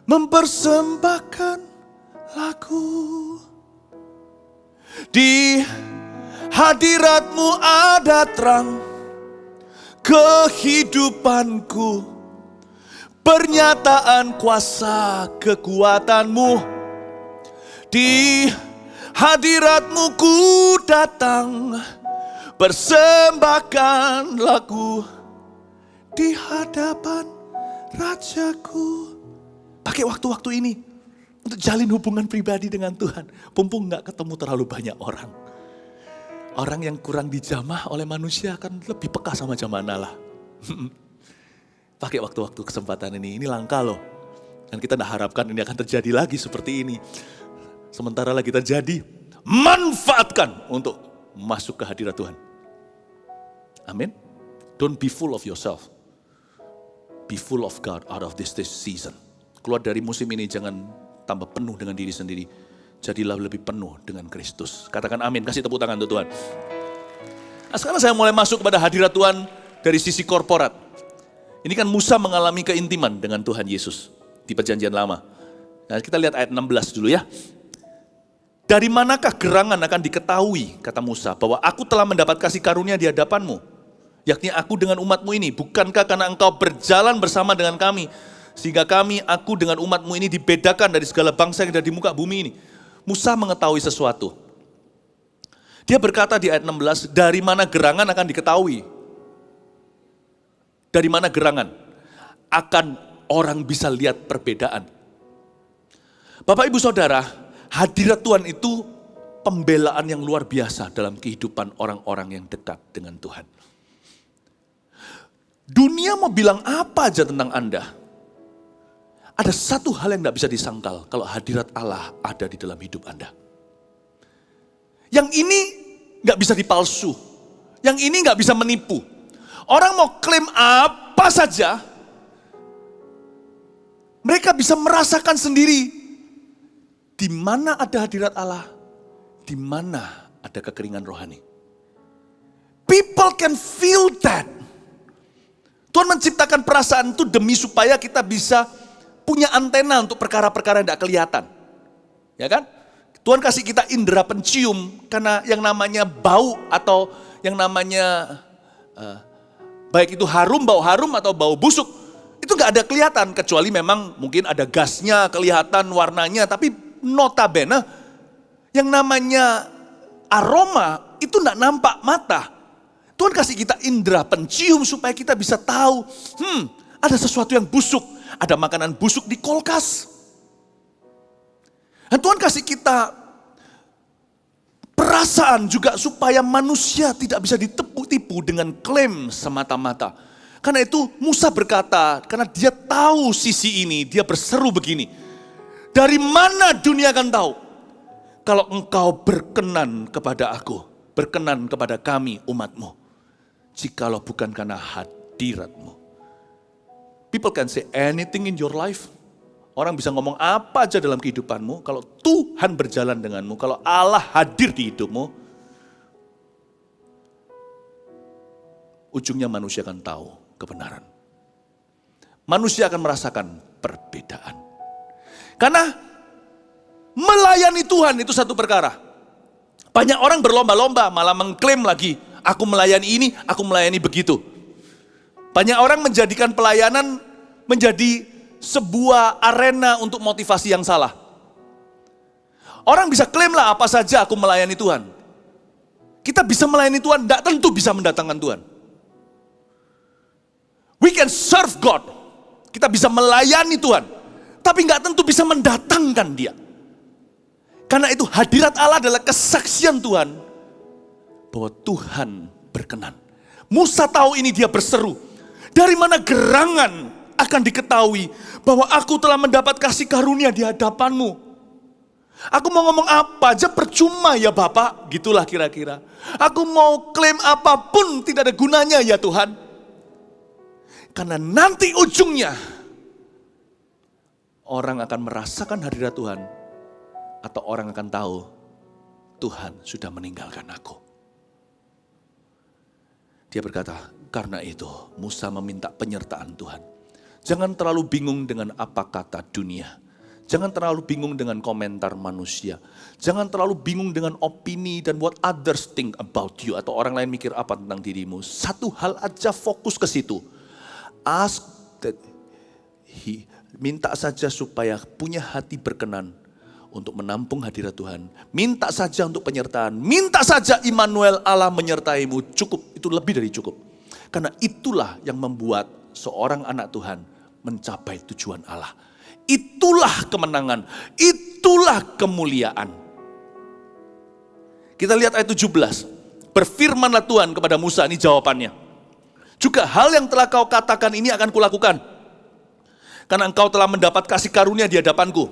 mempersembahkan lagu. Di hadirat-Mu ada terang kehidupanku. Pernyataan kuasa kekuatan-Mu. Di hadirat-Mu ku datang bersembahkan lagu di hadapan Rajaku. Pakai waktu-waktu ini untuk jalin hubungan pribadi dengan Tuhan. Mumpung gak ketemu terlalu banyak orang. Orang yang kurang dijamah oleh manusia akan lebih peka sama jamaah Allah. Pakai waktu-waktu kesempatan ini langka loh. Dan kita gak harapkan ini akan terjadi lagi seperti ini. Sementara lagi terjadi, manfaatkan untuk masuk ke hadirat Tuhan. Amin. Don't be full of yourself. Be full of God out of this season. Keluar dari musim ini jangan tambah penuh dengan diri sendiri. Jadilah lebih penuh dengan Kristus. Katakan amin, kasih tepuk tangan untuk Tuhan. Nah, sekarang saya mulai masuk kepada hadirat Tuhan dari sisi korporat. Ini kan Musa mengalami keintiman dengan Tuhan Yesus di perjanjian lama. Nah, kita lihat ayat 16 dulu ya. Dari manakah gerangan akan diketahui, kata Musa, bahwa aku telah mendapat kasih karunia di hadapanmu, yakni aku dengan umatmu ini. Bukankah karena engkau berjalan bersama dengan kami, sehingga aku dengan umatmu ini dibedakan dari segala bangsa yang ada di muka bumi ini. Musa mengetahui sesuatu. Dia berkata di ayat 16, dari mana gerangan akan diketahui? Dari mana gerangan? Akan orang bisa lihat perbedaan. Bapak, Ibu, Saudara, hadirat Tuhan itu pembelaan yang luar biasa dalam kehidupan orang-orang yang dekat dengan Tuhan. Dunia mau bilang apa aja tentang Anda. Ada satu hal yang tidak bisa disangkal kalau hadirat Allah ada di dalam hidup Anda. Yang ini nggak bisa dipalsu. Yang ini nggak bisa menipu. Orang mau klaim apa saja, mereka bisa merasakan sendiri di mana ada hadirat Allah, di mana ada kekeringan rohani. People can feel that. Tuhan menciptakan perasaan itu demi supaya kita bisa punya antena untuk perkara-perkara yang tidak kelihatan. Ya kan? Tuhan kasih kita indera pencium karena yang namanya bau atau yang namanya baik itu bau harum atau bau busuk, itu nggak ada kelihatan kecuali memang mungkin ada gasnya, kelihatan warnanya, tapi notabene yang namanya aroma itu nggak nampak mata. Tuhan kasih kita indera pencium supaya kita bisa tahu, ada sesuatu yang busuk, ada makanan busuk di kulkas. Dan Tuhan kasih kita perasaan juga supaya manusia tidak bisa ditipu dengan klaim semata-mata. Karena itu Musa berkata, karena dia tahu sisi ini, dia berseru begini. Dari mana dunia akan tahu? Kalau engkau berkenan kepada aku, berkenan kepada kami umatmu. Jikalau bukan karena hadiratmu. People can say anything in your life. Orang bisa ngomong apa aja dalam kehidupanmu. Kalau Tuhan berjalan denganmu, kalau Allah hadir di hidupmu, ujungnya manusia akan tahu kebenaran. Manusia akan merasakan perbedaan. Karena melayani Tuhan itu satu perkara. Banyak orang berlomba-lomba malah mengklaim lagi, aku melayani ini, aku melayani begitu. Banyak orang menjadikan pelayanan menjadi sebuah arena untuk motivasi yang salah. Orang bisa klaim lah apa saja aku melayani Tuhan. Kita bisa melayani Tuhan, tidak tentu bisa mendatangkan Tuhan. We can serve God. Kita bisa melayani Tuhan, tapi nggak tentu bisa mendatangkan Dia. Karena itu hadirat Allah adalah kesaksian Tuhan bahwa Tuhan berkenan. Musa tahu ini, dia berseru. Dari mana gerangan akan diketahui bahwa aku telah mendapat kasih karunia di hadapanmu. Aku mau ngomong apa aja percuma ya Bapak, gitulah kira-kira. Aku mau klaim apapun tidak ada gunanya ya Tuhan. Karena nanti ujungnya orang akan merasakan hadirat Tuhan atau orang akan tahu Tuhan sudah meninggalkan aku. Dia berkata, karena itu Musa meminta penyertaan Tuhan. Jangan terlalu bingung dengan apa kata dunia. Jangan terlalu bingung dengan komentar manusia. Jangan terlalu bingung dengan opini dan what others think about you. Atau orang lain mikir apa tentang dirimu. Satu hal aja, fokus ke situ. Ask that minta saja supaya punya hati berkenan untuk menampung hadirat Tuhan. Minta saja untuk penyertaan. Minta saja Immanuel, Allah menyertaimu. Cukup, itu lebih dari cukup. Karena itulah yang membuat seorang anak Tuhan mencapai tujuan Allah. Itulah kemenangan, itulah kemuliaan. Kita lihat ayat 17. Berfirmanlah Tuhan kepada Musa, ini jawabannya. Juga hal yang telah kau katakan ini akan kulakukan. Karena engkau telah mendapat kasih karunia di hadapanku.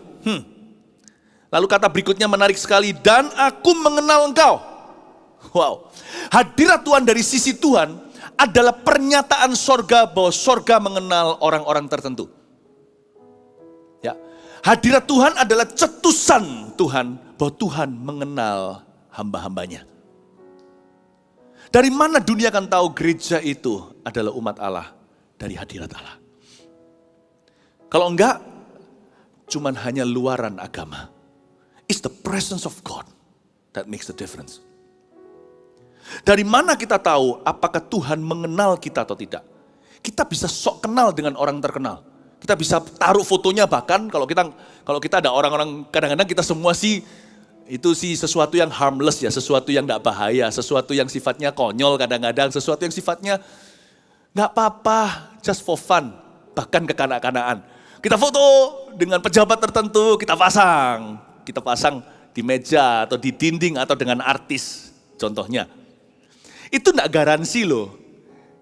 Lalu kata berikutnya menarik sekali, dan aku mengenal engkau. Wow, hadirat Tuhan dari sisi Tuhan adalah pernyataan sorga bahwa sorga mengenal orang-orang tertentu. Ya, hadirat Tuhan adalah cetusan Tuhan bahwa Tuhan mengenal hamba-hambanya. Dari mana dunia akan tahu gereja itu adalah umat Allah? Dari hadirat Allah. Kalau enggak, cuman hanya luaran agama. It's the presence of God that makes the difference. Dari mana kita tahu apakah Tuhan mengenal kita atau tidak? Kita bisa sok kenal dengan orang terkenal. Kita bisa taruh fotonya, bahkan kalau kita ada orang-orang, kadang-kadang kita semua sih itu sih sesuatu yang harmless ya, sesuatu yang tidak bahaya, sesuatu yang sifatnya konyol kadang-kadang, sesuatu yang sifatnya nggak apa-apa, just for fun, bahkan kekanak-kanakan. Kita foto dengan pejabat tertentu, kita pasang di meja atau di dinding atau dengan artis, contohnya. Itu enggak garansi loh,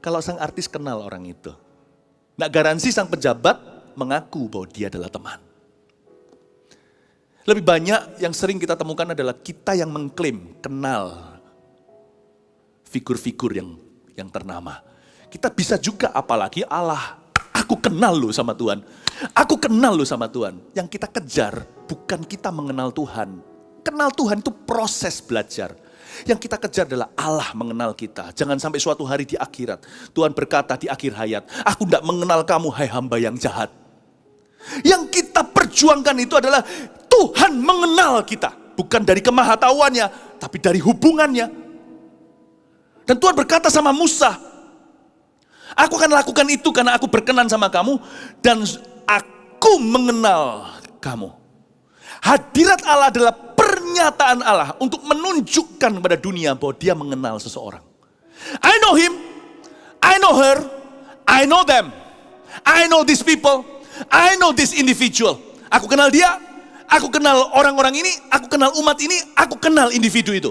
kalau sang artis kenal orang itu. Enggak garansi sang pejabat mengaku bahwa dia adalah teman. Lebih banyak yang sering kita temukan adalah kita yang mengklaim kenal figur-figur yang ternama. Kita bisa juga, apalagi Allah, aku kenal loh sama Tuhan. Aku kenal loh sama Tuhan. Yang kita kejar bukan kita mengenal Tuhan. Kenal Tuhan itu proses belajar. Yang kita kejar adalah Allah mengenal kita. Jangan sampai suatu hari di akhirat Tuhan berkata di akhir hayat, aku tidak mengenal kamu hai hamba yang jahat. Yang kita perjuangkan itu adalah Tuhan mengenal kita. Bukan dari kemahatauannya, tapi dari hubungannya. Dan Tuhan berkata sama Musa, aku akan lakukan itu karena aku berkenan sama kamu dan aku mengenal kamu. Hadirat Allah adalah pernyataan Allah untuk menunjukkan kepada dunia bahwa dia mengenal seseorang. I know him, I know her, I know them, I know these people, I know this individual. Aku kenal dia, aku kenal orang-orang ini, aku kenal umat ini, aku kenal individu itu.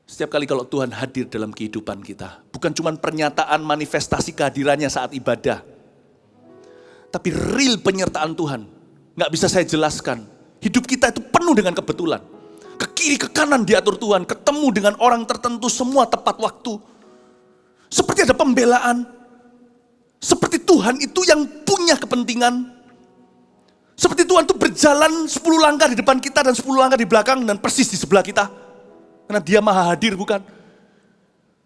Setiap kali kalau Tuhan hadir dalam kehidupan kita, bukan cuma pernyataan manifestasi kehadirannya saat ibadah, tapi real penyertaan Tuhan. Nggak bisa saya jelaskan. Hidup kita itu penuh dengan kebetulan. Ke kiri, ke kanan diatur Tuhan. Ketemu dengan orang tertentu semua tepat waktu. Seperti ada pembelaan. Seperti Tuhan itu yang punya kepentingan. Seperti Tuhan itu berjalan 10 langkah di depan kita dan 10 langkah di belakang dan persis di sebelah kita. Karena dia maha hadir, bukan?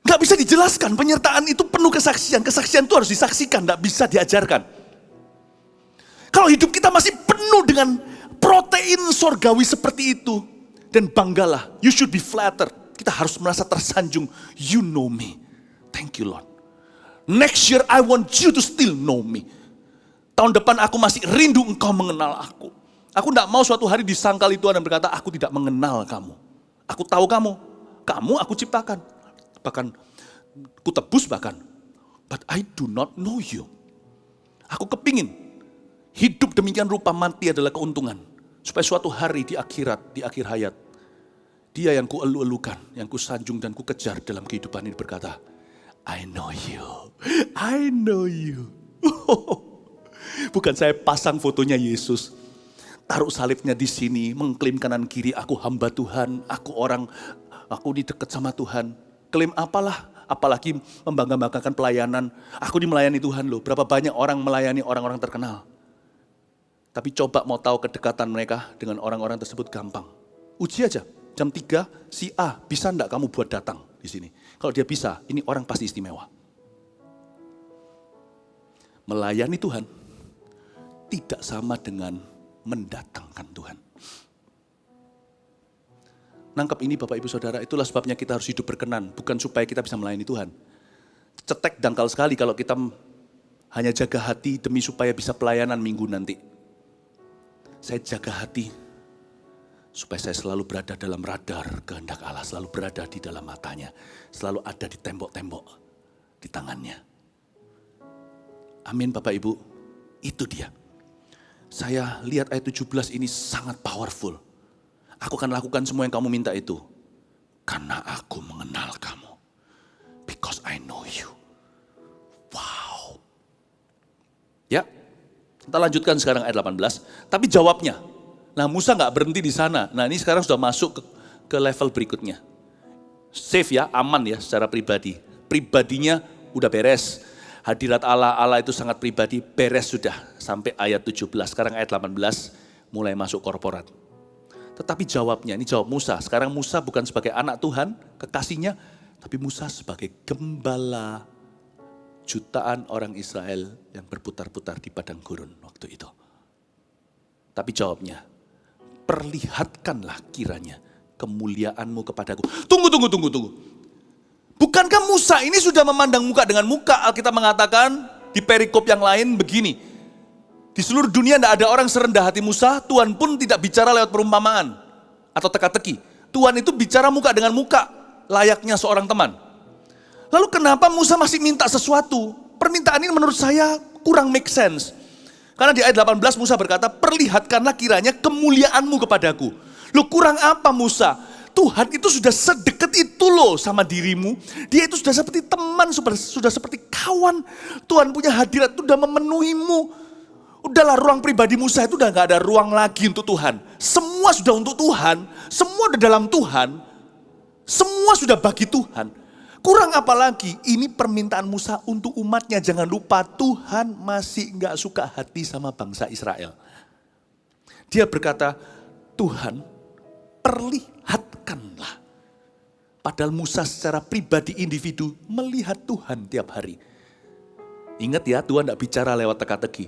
Nggak bisa dijelaskan, penyertaan itu penuh kesaksian. Kesaksian itu harus disaksikan, nggak bisa diajarkan. Kalau hidup kita masih penuh dengan protein sorgawi seperti itu, dan banggalah, you should be flattered. Kita harus merasa tersanjung, you know me. Thank you Lord. Next year I want you to still know me. Tahun depan aku masih rindu engkau mengenal aku. Aku tidak mau suatu hari disangkali Tuhan dan berkata, aku tidak mengenal kamu. Aku tahu kamu aku ciptakan. Bahkan, ku tebus bahkan. But I do not know you. Aku kepingin hidup demikian rupa, mati adalah keuntungan. Supaya suatu hari di akhirat, di akhir hayat, dia yang ku elu-elukan, yang ku sanjung dan ku kejar dalam kehidupan ini berkata, I know you, I know you. Bukan saya pasang fotonya Yesus, taruh salibnya di sini, mengklaim kanan kiri, aku hamba Tuhan, aku di dekat sama Tuhan. Klaim apalah, apalagi membangga-banggakan pelayanan. Aku melayani Tuhan loh, berapa banyak orang melayani orang-orang terkenal. Tapi coba mau tahu kedekatan mereka dengan orang-orang tersebut gampang. Uji aja, jam 3 si A, bisa enggak kamu buat datang di sini? Kalau dia bisa, ini orang pasti istimewa. Melayani Tuhan tidak sama dengan mendatangkan Tuhan. Nangkep ini Bapak Ibu Saudara, itulah sebabnya kita harus hidup berkenan, bukan supaya kita bisa melayani Tuhan. Cetek dangkal sekali kalau kita hanya jaga hati demi supaya bisa pelayanan minggu nanti. Saya jaga hati Supaya saya selalu berada dalam radar kehendak Allah, selalu berada di dalam matanya, selalu ada di tembok-tembok di tangannya. Amin Bapak Ibu, itu dia. Saya lihat ayat 17 ini sangat powerful. Aku akan lakukan semua yang kamu minta itu. Karena aku mengenal kamu. Because I know you. Wow. Ya, kita lanjutkan sekarang ayat 18. Tapi jawabnya, nah Musa nggak berhenti di sana. Nah ini sekarang sudah masuk ke level berikutnya. Safe ya, aman ya secara pribadi. Pribadinya udah beres. Hadirat Allah itu sangat pribadi, beres sudah. Sampai ayat 17, sekarang ayat 18 mulai masuk korporat. Tetapi jawabnya, ini jawab Musa. Sekarang Musa bukan sebagai anak Tuhan, kekasihnya. Tapi Musa sebagai gembala jutaan orang Israel yang berputar-putar di padang gurun waktu itu. Tapi jawabnya, perlihatkanlah kiranya kemuliaanmu kepadaku. Tunggu. Bukankah Musa ini sudah memandang muka dengan muka? Alkitab mengatakan di perikop yang lain begini. Di seluruh dunia tidak ada orang serendah hati Musa, Tuhan pun tidak bicara lewat perumpamaan atau teka-teki. Tuhan itu bicara muka dengan muka, layaknya seorang teman. Lalu kenapa Musa masih minta sesuatu? Permintaan ini menurut saya kurang make sense. Karena di ayat 18 Musa berkata, perlihatkanlah kiranya kemuliaanmu kepadaku. Loh kurang apa Musa? Tuhan itu sudah sedekat itu loh sama dirimu. Dia itu sudah seperti teman, sudah seperti kawan. Tuhan punya hadirat itu sudah memenuhimu. Udahlah ruang pribadi Musa itu udah gak ada ruang lagi untuk Tuhan. Semua sudah untuk Tuhan, semua udah dalam Tuhan. Semua sudah bagi Tuhan. Kurang apa lagi? Ini permintaan Musa untuk umatnya. Jangan lupa Tuhan masih gak suka hati sama bangsa Israel. Dia berkata, Tuhan perlihatkanlah. Padahal Musa secara pribadi individu melihat Tuhan tiap hari. Ingat ya, Tuhan tidak bicara lewat teka-teki.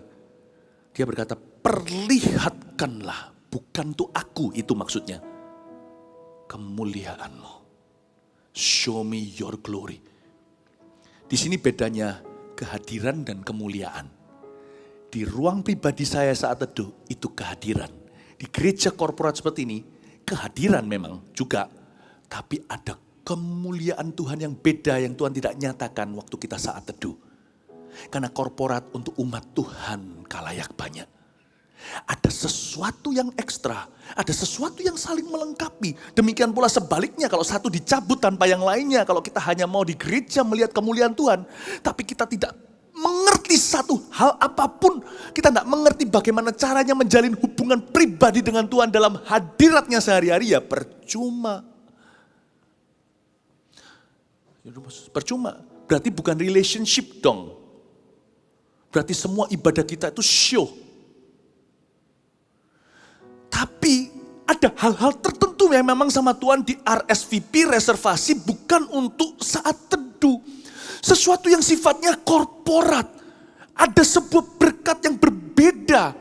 Dia berkata, perlihatkanlah. Bukan untuk aku, itu maksudnya. Kemuliaanmu. Show me your glory. Di sini bedanya kehadiran dan kemuliaan. Di ruang pribadi saya saat teduh, itu kehadiran. Di gereja korporat seperti ini, kehadiran memang juga, tapi ada kemuliaan Tuhan yang beda yang Tuhan tidak nyatakan waktu kita saat teduh. Karena korporat untuk umat Tuhan kalayak banyak. Ada sesuatu yang ekstra, ada sesuatu yang saling melengkapi. Demikian pula sebaliknya kalau satu dicabut tanpa yang lainnya. Kalau kita hanya mau di gereja melihat kemuliaan Tuhan, tapi kita tidak mengerti satu hal apapun. Kita tidak mengerti bagaimana caranya menjalin hubungan pribadi dengan Tuhan dalam hadiratnya sehari-hari, ya percuma. Percuma, berarti bukan relationship dong. Berarti semua ibadah kita itu show. Tapi ada hal-hal tertentu yang memang sama Tuhan di RSVP, reservasi bukan untuk saat teduh. Sesuatu yang sifatnya korporat. Ada sebuah berkat yang berbeda.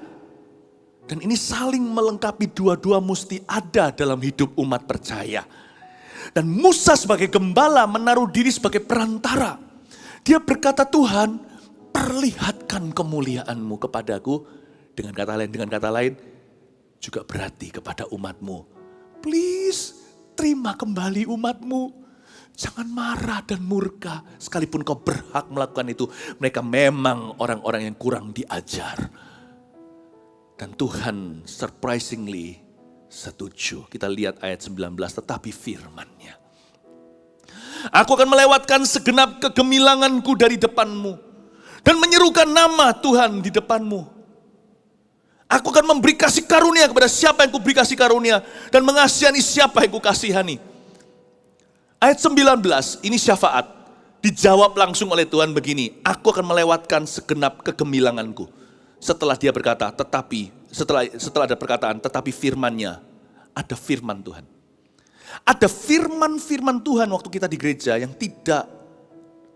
Dan ini saling melengkapi, dua-dua mesti ada dalam hidup umat percaya. Dan Musa sebagai gembala menaruh diri sebagai perantara. Dia berkata, Tuhan perlihatkan kemuliaanmu kepadaku. Dengan kata lain juga berarti kepada umatmu. Please terima kembali umatmu. Jangan marah dan murka, sekalipun kau berhak melakukan itu. Mereka memang orang-orang yang kurang diajar. Dan Tuhan surprisingly setuju. Kita lihat ayat 19, tetapi firman-Nya. Aku akan melewatkan segenap kegemilanganku dari depanmu. Dan menyerukan nama Tuhan di depanmu. Aku akan memberi kasih karunia kepada siapa yang kuberi kasih karunia. Dan mengasihani siapa yang kukasihani. Ayat 19, ini syafaat. Dijawab langsung oleh Tuhan begini. Aku akan melewatkan segenap kegemilanganku. Setelah dia berkata, tetapi, setelah ada perkataan, tetapi firman-Nya. Ada firman Tuhan. Ada firman-firman Tuhan waktu kita di gereja yang tidak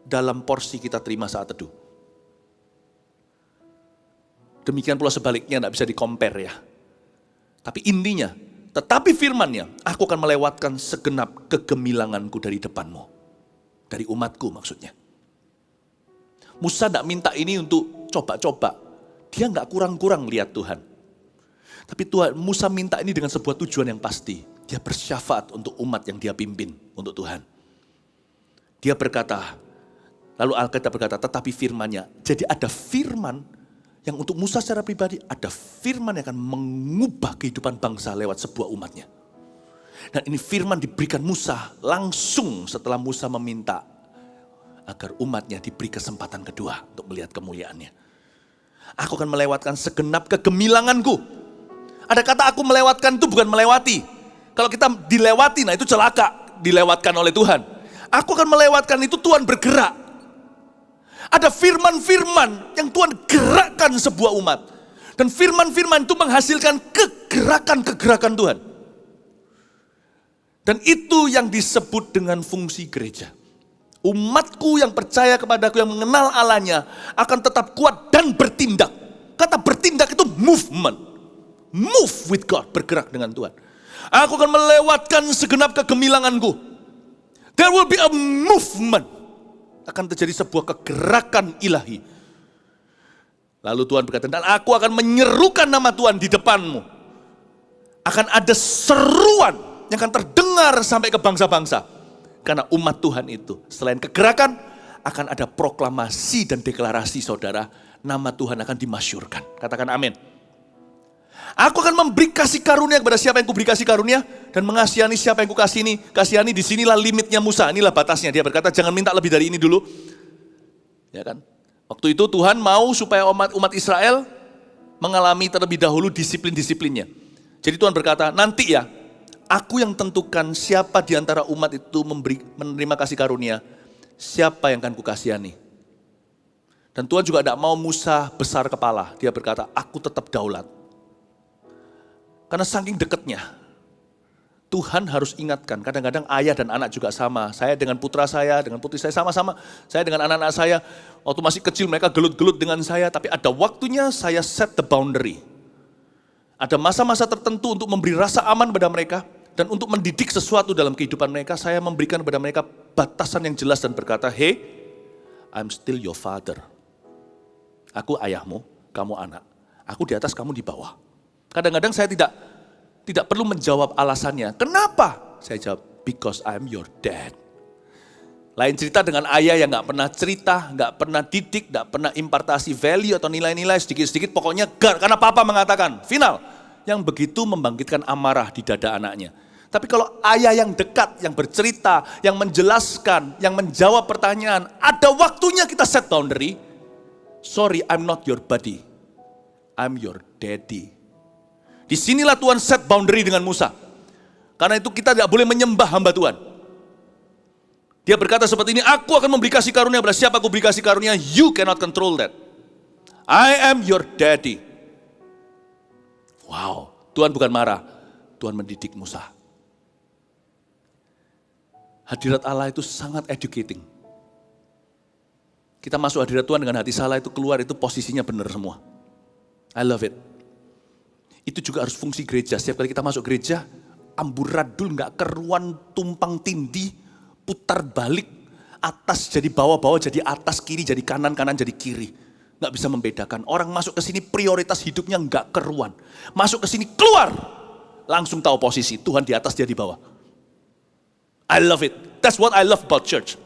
dalam porsi kita terima saat teduh. Demikian pula sebaliknya, tidak bisa di-compare ya. Tapi intinya, tetapi firman-Nya, aku akan melewatkan segenap kegemilanganku dari depanmu. Dari umatku maksudnya. Musa tidak minta ini untuk coba-coba. Dia nggak kurang-kurang lihat Tuhan. Tapi Tuhan, Musa minta ini dengan sebuah tujuan yang pasti. Dia bersyafaat untuk umat yang dia pimpin, untuk Tuhan. Dia berkata, lalu Alkitab berkata, tetapi firman-Nya. Jadi ada firman yang untuk Musa secara pribadi, ada firman yang akan mengubah kehidupan bangsa lewat sebuah umatnya. Dan ini firman diberikan Musa langsung setelah Musa meminta agar umatnya diberi kesempatan kedua untuk melihat kemuliaannya. Aku akan melewatkan segenap kegemilanganku. Ada kata aku melewatkan itu bukan melewati. Kalau kita dilewati, nah itu celaka. Dilewatkan oleh Tuhan. Aku akan melewatkan itu, Tuhan bergerak. Ada firman-firman yang Tuhan gerakkan sebuah umat. Dan firman-firman itu menghasilkan kegerakan-kegerakan Tuhan. Dan itu yang disebut dengan fungsi gereja. Umatku yang percaya kepadaku, yang mengenal Allahnya, akan tetap kuat dan bertindak. Kata bertindak itu movement. Move with God, bergerak dengan Tuhan. Aku akan melewatkan segenap kegemilanganku. There will be a movement. Akan terjadi sebuah kegerakan ilahi. Lalu Tuhan berkata, dan aku akan menyerukan nama Tuhan di depanmu. Akan ada seruan yang akan terdengar sampai ke bangsa-bangsa. Karena umat Tuhan itu, selain kegerakan, akan ada proklamasi dan deklarasi saudara. Nama Tuhan akan dimasyurkan. Katakan amin. Aku akan memberi kasih karunia kepada siapa yang kuberi kasih karunia, dan mengasihani siapa yang kasihani. Disinilah limitnya Musa, inilah batasnya. Dia berkata jangan minta lebih dari ini dulu. Ya kan? Waktu itu Tuhan mau supaya umat Israel mengalami terlebih dahulu disiplin-disiplinnya. Jadi Tuhan berkata, nanti ya, aku yang tentukan siapa di antara umat itu menerima kasih karunia, siapa yang akan kukasihani. Dan Tuhan juga tidak mau Musa besar kepala. Dia berkata, aku tetap daulat. Karena saking dekatnya, Tuhan harus ingatkan. Kadang-kadang ayah dan anak juga sama. Saya dengan putra saya, dengan putri saya sama-sama. Saya dengan anak-anak saya, waktu masih kecil mereka gelut-gelut dengan saya. Tapi ada waktunya saya set the boundary. Ada masa-masa tertentu untuk memberi rasa aman pada mereka. Dan untuk mendidik sesuatu dalam kehidupan mereka, saya memberikan kepada mereka batasan yang jelas dan berkata, hey, I'm still your father. Aku ayahmu, kamu anak. Aku di atas, kamu di bawah. Kadang-kadang saya tidak perlu menjawab alasannya. Kenapa? Saya jawab, because I'm your dad. Lain cerita dengan ayah yang gak pernah cerita, gak pernah didik, gak pernah impartasi value atau nilai-nilai sedikit-sedikit. Pokoknya karena papa mengatakan, final. Yang begitu membangkitkan amarah di dada anaknya. Tapi kalau ayah yang dekat, yang bercerita, yang menjelaskan, yang menjawab pertanyaan, ada waktunya kita set boundary. Sorry, I'm not your buddy. I'm your daddy. Disinilah Tuhan set boundary dengan Musa. Karena itu kita tidak boleh menyembah hamba Tuhan. Dia berkata seperti ini, aku akan memberi kasih karunia pada siapa aku beri kasih karunia, you cannot control that. I am your daddy. Wow, Tuhan bukan marah, Tuhan mendidik Musa. Hadirat Allah itu sangat educating. Kita masuk hadirat Tuhan dengan hati salah, itu keluar, itu posisinya benar semua. I love it. Itu juga harus fungsi gereja. Setiap kali kita masuk gereja, amburadul, gak keruan, tumpang tindih, putar balik, atas jadi bawah-bawah, jadi atas, kiri jadi kanan, kanan jadi kiri. Gak bisa membedakan. Orang masuk ke sini prioritas hidupnya gak keruan. Masuk ke sini keluar, langsung tahu posisi. Tuhan di atas, dia di bawah. I love it. That's what I love about church.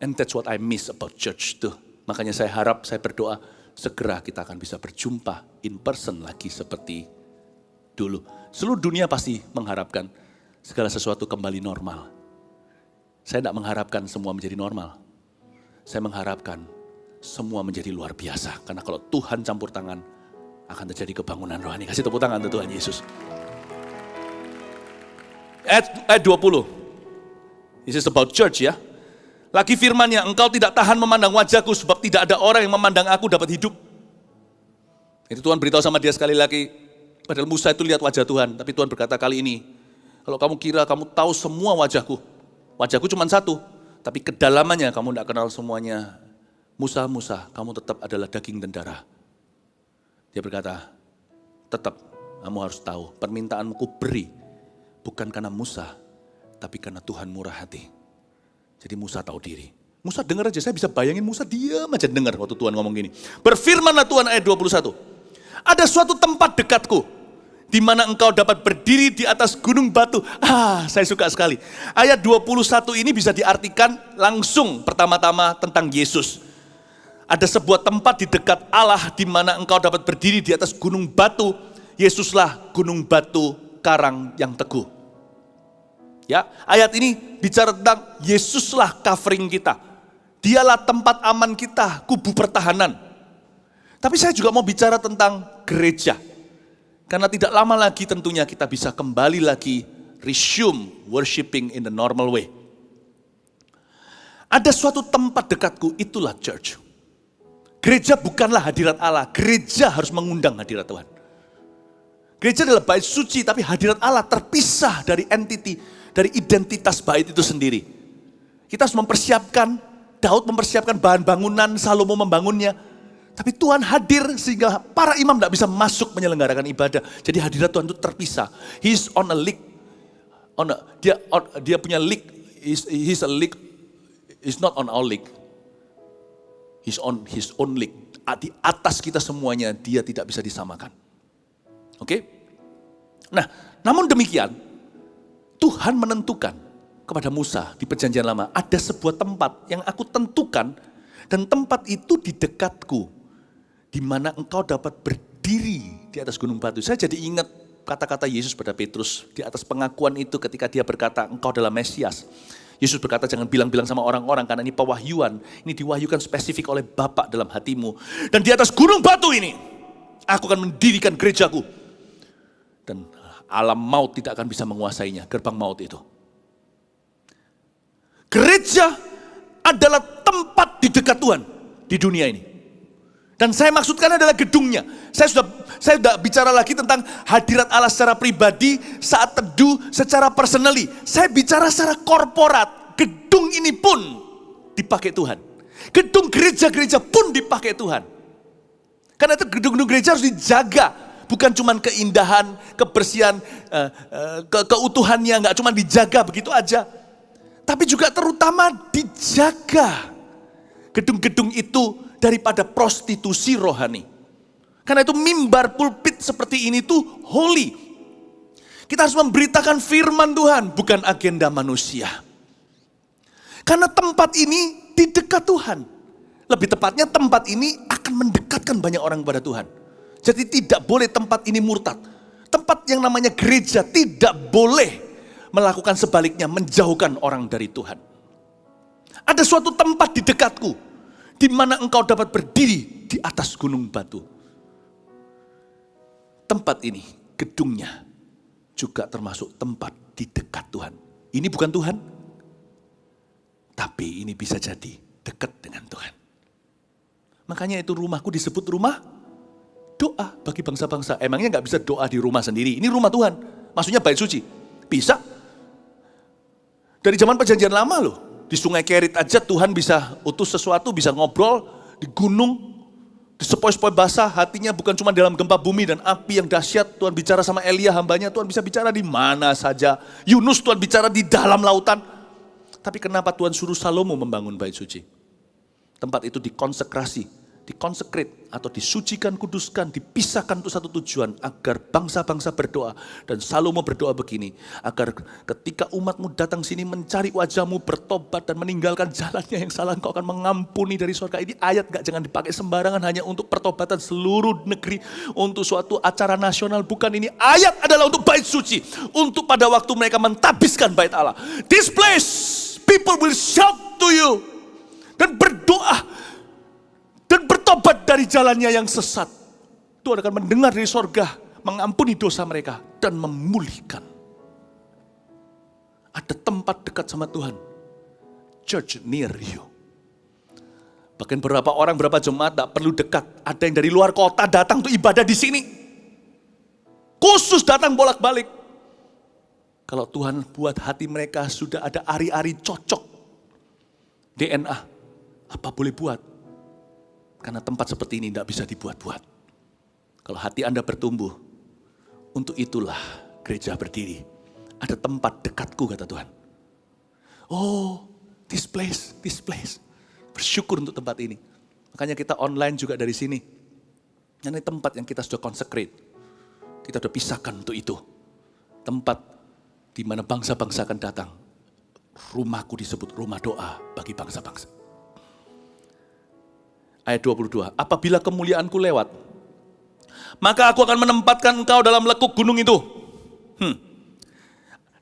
And that's what I miss about church tuh. Makanya saya harap, saya berdoa, segera kita akan bisa berjumpa in person lagi seperti dulu. Seluruh dunia pasti mengharapkan segala sesuatu kembali normal. Saya tidak mengharapkan semua menjadi normal. Saya mengharapkan semua menjadi luar biasa. Karena kalau Tuhan campur tangan, akan terjadi kebangunan rohani. Kasih tepuk tangan untuk Tuhan Yesus. Ayat 20. This is about church ya. Lagi firman-Nya, engkau tidak tahan memandang wajahku sebab tidak ada orang yang memandang aku dapat hidup. Itu Tuhan beritahu sama dia sekali lagi. Padahal Musa itu lihat wajah Tuhan. Tapi Tuhan berkata kali ini, kalau kamu kira kamu tahu semua wajahku. Wajahku cuma satu. Tapi kedalamannya kamu tidak kenal semuanya. Musa, kamu tetap adalah daging dan darah. Dia berkata, tetap kamu harus tahu permintaanmu ku beri. Bukan karena Musa, tapi karena Tuhan murah hati. Jadi Musa tahu diri. Musa dengar aja, saya bisa bayangin Musa diam aja dengar waktu Tuhan ngomong gini. Berfirmanlah Tuhan ayat 21. Ada suatu tempat dekatku, di mana engkau dapat berdiri di atas gunung batu. Saya suka sekali. Ayat 21 ini bisa diartikan langsung pertama-tama tentang Yesus. Ada sebuah tempat di dekat Allah di mana engkau dapat berdiri di atas gunung batu. Yesuslah gunung batu karang yang teguh. Ya, ayat ini bicara tentang Yesuslah covering kita. Dialah tempat aman kita, kubu pertahanan. Tapi saya juga mau bicara tentang gereja. Karena tidak lama lagi tentunya kita bisa kembali lagi resume worshiping in the normal way. Ada suatu tempat dekatku, itulah church. Gereja bukanlah hadirat Allah, gereja harus mengundang hadirat Tuhan. Gereja adalah bait suci, tapi hadirat Allah terpisah dari entity, dari identitas bait itu sendiri. Kita harus mempersiapkan, Daud mempersiapkan bahan bangunan, Salomo membangunnya. Tapi Tuhan hadir sehingga para imam tidak bisa masuk menyelenggarakan ibadah. Jadi hadirat Tuhan itu terpisah. He's on a league. Dia punya league. He's a league. He's not on our league. He's on his own league. Di atas kita semuanya dia tidak bisa disamakan. Oke? Nah, namun demikian Tuhan menentukan kepada Musa di perjanjian lama ada sebuah tempat yang aku tentukan dan tempat itu di dekatku di mana engkau dapat berdiri di atas gunung batu. Saya jadi ingat kata-kata Yesus pada Petrus di atas pengakuan itu ketika dia berkata engkau adalah Mesias. Yesus berkata jangan bilang-bilang sama orang-orang karena ini pewahyuan. Ini diwahyukan spesifik oleh Bapa dalam hatimu. Dan di atas gunung batu ini aku akan mendirikan gerejaku. Dan alam maut tidak akan bisa menguasainya, gerbang maut itu. Gereja adalah tempat di dekat Tuhan di dunia ini. Dan saya maksudkan adalah gedungnya. Saya sudah bicara lagi tentang hadirat Allah secara pribadi, saat teduh, secara personally. Saya bicara secara korporat. Gedung ini pun dipakai Tuhan. Gedung gereja-gereja pun dipakai Tuhan. Karena itu gedung-gedung gereja harus dijaga. Bukan cuma keindahan, kebersihan, keutuhannya, nggak cuma dijaga begitu aja. Tapi juga terutama dijaga gedung-gedung itu daripada prostitusi rohani. Karena itu mimbar pulpit seperti ini tuh holy. Kita harus memberitakan firman Tuhan, bukan agenda manusia. Karena tempat ini di dekat Tuhan. Lebih tepatnya tempat ini akan mendekatkan banyak orang kepada Tuhan. Jadi tidak boleh tempat ini murtad. Tempat yang namanya gereja tidak boleh melakukan sebaliknya, menjauhkan orang dari Tuhan. Ada suatu tempat di dekatku, di mana engkau dapat berdiri di atas gunung batu. Tempat ini, gedungnya, juga termasuk tempat di dekat Tuhan. Ini bukan Tuhan, tapi ini bisa jadi dekat dengan Tuhan. Makanya itu rumahku disebut rumah doa bagi bangsa-bangsa. Emangnya gak bisa doa di rumah sendiri? Ini rumah Tuhan, maksudnya bait suci. Bisa. Dari zaman perjanjian lama loh. Di Sungai Kerit aja Tuhan bisa utus sesuatu, bisa ngobrol di gunung, di sepoi-sepoi basah, hatinya bukan cuma dalam gempa bumi dan api yang dahsyat. Tuhan bicara sama Elia hambanya, Tuhan bisa bicara di mana saja. Yunus Tuhan bicara di dalam lautan. Tapi kenapa Tuhan suruh Salomo membangun bait suci? Tempat itu dikonsekrasi, dikonsekrate atau disucikan, kuduskan, dipisahkan untuk satu tujuan agar bangsa-bangsa berdoa. Dan Salomo berdoa begini, agar ketika umatmu datang sini mencari wajahmu, bertobat dan meninggalkan jalannya yang salah, engkau akan mengampuni dari surga. Ini ayat jangan dipakai sembarangan hanya untuk pertobatan seluruh negeri, untuk suatu acara nasional. Bukan, ini ayat adalah untuk bait suci, untuk pada waktu mereka mentabiskan bait Allah. This place, people will shout to you dan berdoa dan bertobat dari jalannya yang sesat. Tuhan akan mendengar dari sorga, mengampuni dosa mereka dan memulihkan. Ada tempat dekat sama Tuhan. Church near you. Bahkan beberapa orang, beberapa jemaat tak perlu dekat. Ada yang dari luar kota datang untuk ibadah di sini. Khusus datang bolak-balik. Kalau Tuhan buat hati mereka sudah ada ari-ari cocok. DNA. Apa boleh buat? Karena tempat seperti ini tidak bisa dibuat-buat. Kalau hati Anda bertumbuh, untuk itulah gereja berdiri. Ada tempat dekatku, kata Tuhan. Oh, this place. Bersyukur untuk tempat ini. Makanya kita online juga dari sini. Ini tempat yang kita sudah consecrate. Kita sudah pisahkan untuk itu. Tempat di mana bangsa-bangsa akan datang. Rumahku disebut rumah doa bagi bangsa-bangsa. Ayat 22, apabila kemuliaanku lewat, maka aku akan menempatkan engkau dalam lekuk gunung itu.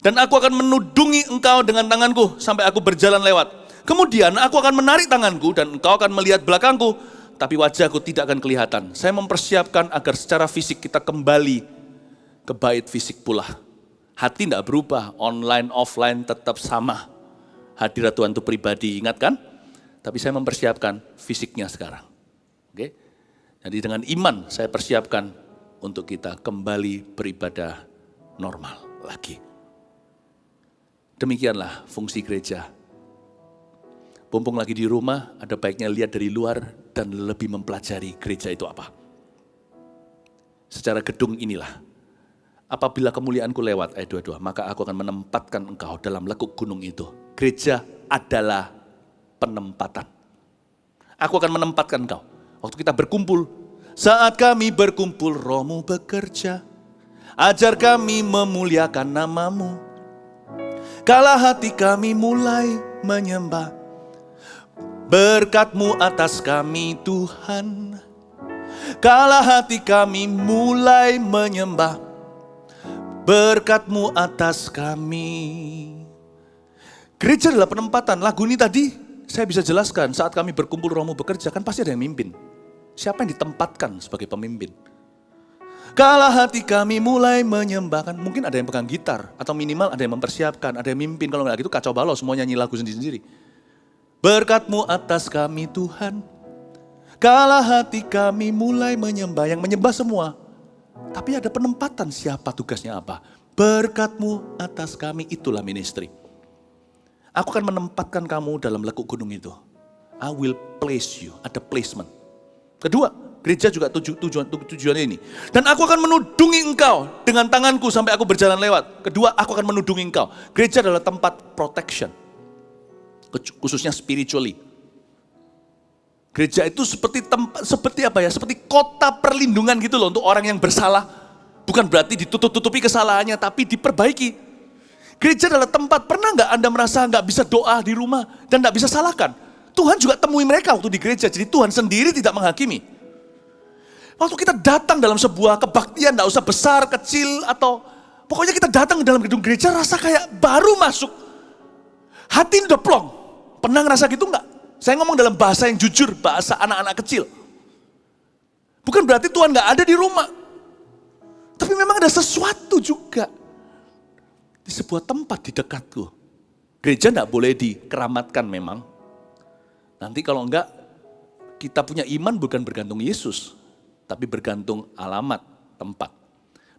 Dan aku akan menudungi engkau dengan tanganku sampai aku berjalan lewat. Kemudian aku akan menarik tanganku dan engkau akan melihat belakangku, tapi wajahku tidak akan kelihatan. Saya mempersiapkan agar secara fisik kita kembali ke bait fisik pula. Hati tidak berubah, online, offline tetap sama. Hadirat Tuhan itu pribadi, ingat kan? Tapi saya mempersiapkan fisiknya sekarang. Oke? Jadi dengan iman saya persiapkan untuk kita kembali beribadah normal lagi. Demikianlah fungsi gereja. Mumpung lagi di rumah, ada baiknya lihat dari luar dan lebih mempelajari gereja itu apa. Secara gedung inilah. Apabila kemuliaanku lewat, ayat 22, maka aku akan menempatkan engkau dalam lekuk gunung itu. Gereja adalah penempatan. Aku akan menempatkan engkau. Waktu kita berkumpul, saat kami berkumpul, Roh-Mu bekerja. Ajar kami memuliakan nama-Mu. Kala hati kami mulai menyembah, berkat-Mu atas kami Tuhan. Kala hati kami mulai menyembah, berkat-Mu atas kami. Gereja adalah penempatan. Lagu ini tadi saya bisa jelaskan, saat kami berkumpul Roh-Mu bekerja, kan pasti ada yang mimpin. Siapa yang ditempatkan sebagai pemimpin? Kala hati kami mulai menyembahkan, mungkin ada yang pegang gitar, atau minimal ada yang mempersiapkan, ada yang mimpin. Kalau nggak gitu kacau balau, semua nyanyi lagu sendiri-sendiri. Berkat-Mu atas kami Tuhan. Kala hati kami mulai menyembah, yang menyembah semua. Tapi ada penempatan, siapa tugasnya apa. Berkat-Mu atas kami, itulah ministry. Aku akan menempatkan kamu dalam lekuk gunung itu. I will place you, ada placement. Kedua, gereja juga tujuannya ini. Dan aku akan menudungi engkau dengan tanganku sampai aku berjalan lewat. Kedua, aku akan menudungi engkau. Gereja adalah tempat protection. Khususnya spiritually. Gereja itu seperti apa ya? Seperti kota perlindungan gitu loh untuk orang yang bersalah. Bukan berarti ditutup-tutupi kesalahannya, tapi diperbaiki. Gereja adalah tempat, pernah nggak Anda merasa nggak bisa doa di rumah dan nggak bisa salahkan? Tuhan juga temui mereka waktu di gereja, jadi Tuhan sendiri tidak menghakimi. Waktu kita datang dalam sebuah kebaktian, nggak usah besar, kecil, atau pokoknya kita datang ke dalam gedung gereja rasa kayak baru masuk. Hati udah plong. Pernah ngerasa gitu nggak? Saya ngomong dalam bahasa yang jujur, bahasa anak-anak kecil. Bukan berarti Tuhan nggak ada di rumah. Tapi memang ada sesuatu juga. Di sebuah tempat di dekatku. Gereja nggak boleh dikeramatkan memang. Nanti kalau enggak, kita punya iman bukan bergantung Yesus, tapi bergantung alamat, tempat.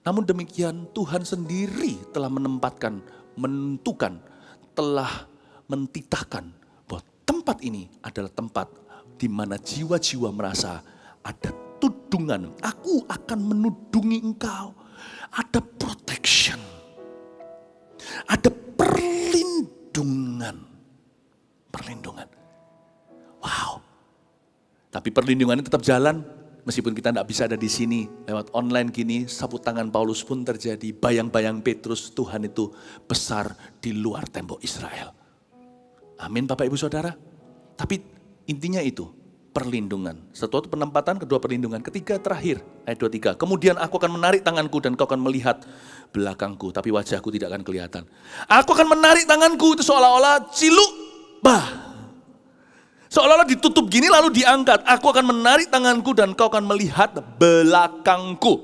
Namun demikian Tuhan sendiri telah menempatkan, menentukan, telah mentitahkan bahwa tempat ini adalah tempat di mana jiwa-jiwa merasa ada tudungan. Aku akan menudungi engkau. Ada protection. Ada perlindungan. Perlindungan. Wow. Tapi perlindungannya tetap jalan. Meskipun kita tidak bisa ada di sini. Lewat online gini, sapu tangan Paulus pun terjadi. Bayang-bayang Petrus, Tuhan itu besar di luar tembok Israel. Amin Bapak Ibu Saudara. Tapi intinya itu, perlindungan. Satu penempatan, kedua perlindungan. Ketiga terakhir, ayat 23. Kemudian aku akan menarik tanganku dan kau akan melihat belakangku. Tapi wajahku tidak akan kelihatan. Aku akan menarik tanganku, itu seolah-olah ciluk. Seolah-olah ditutup gini lalu diangkat. Aku akan menarik tanganku dan kau akan melihat belakangku.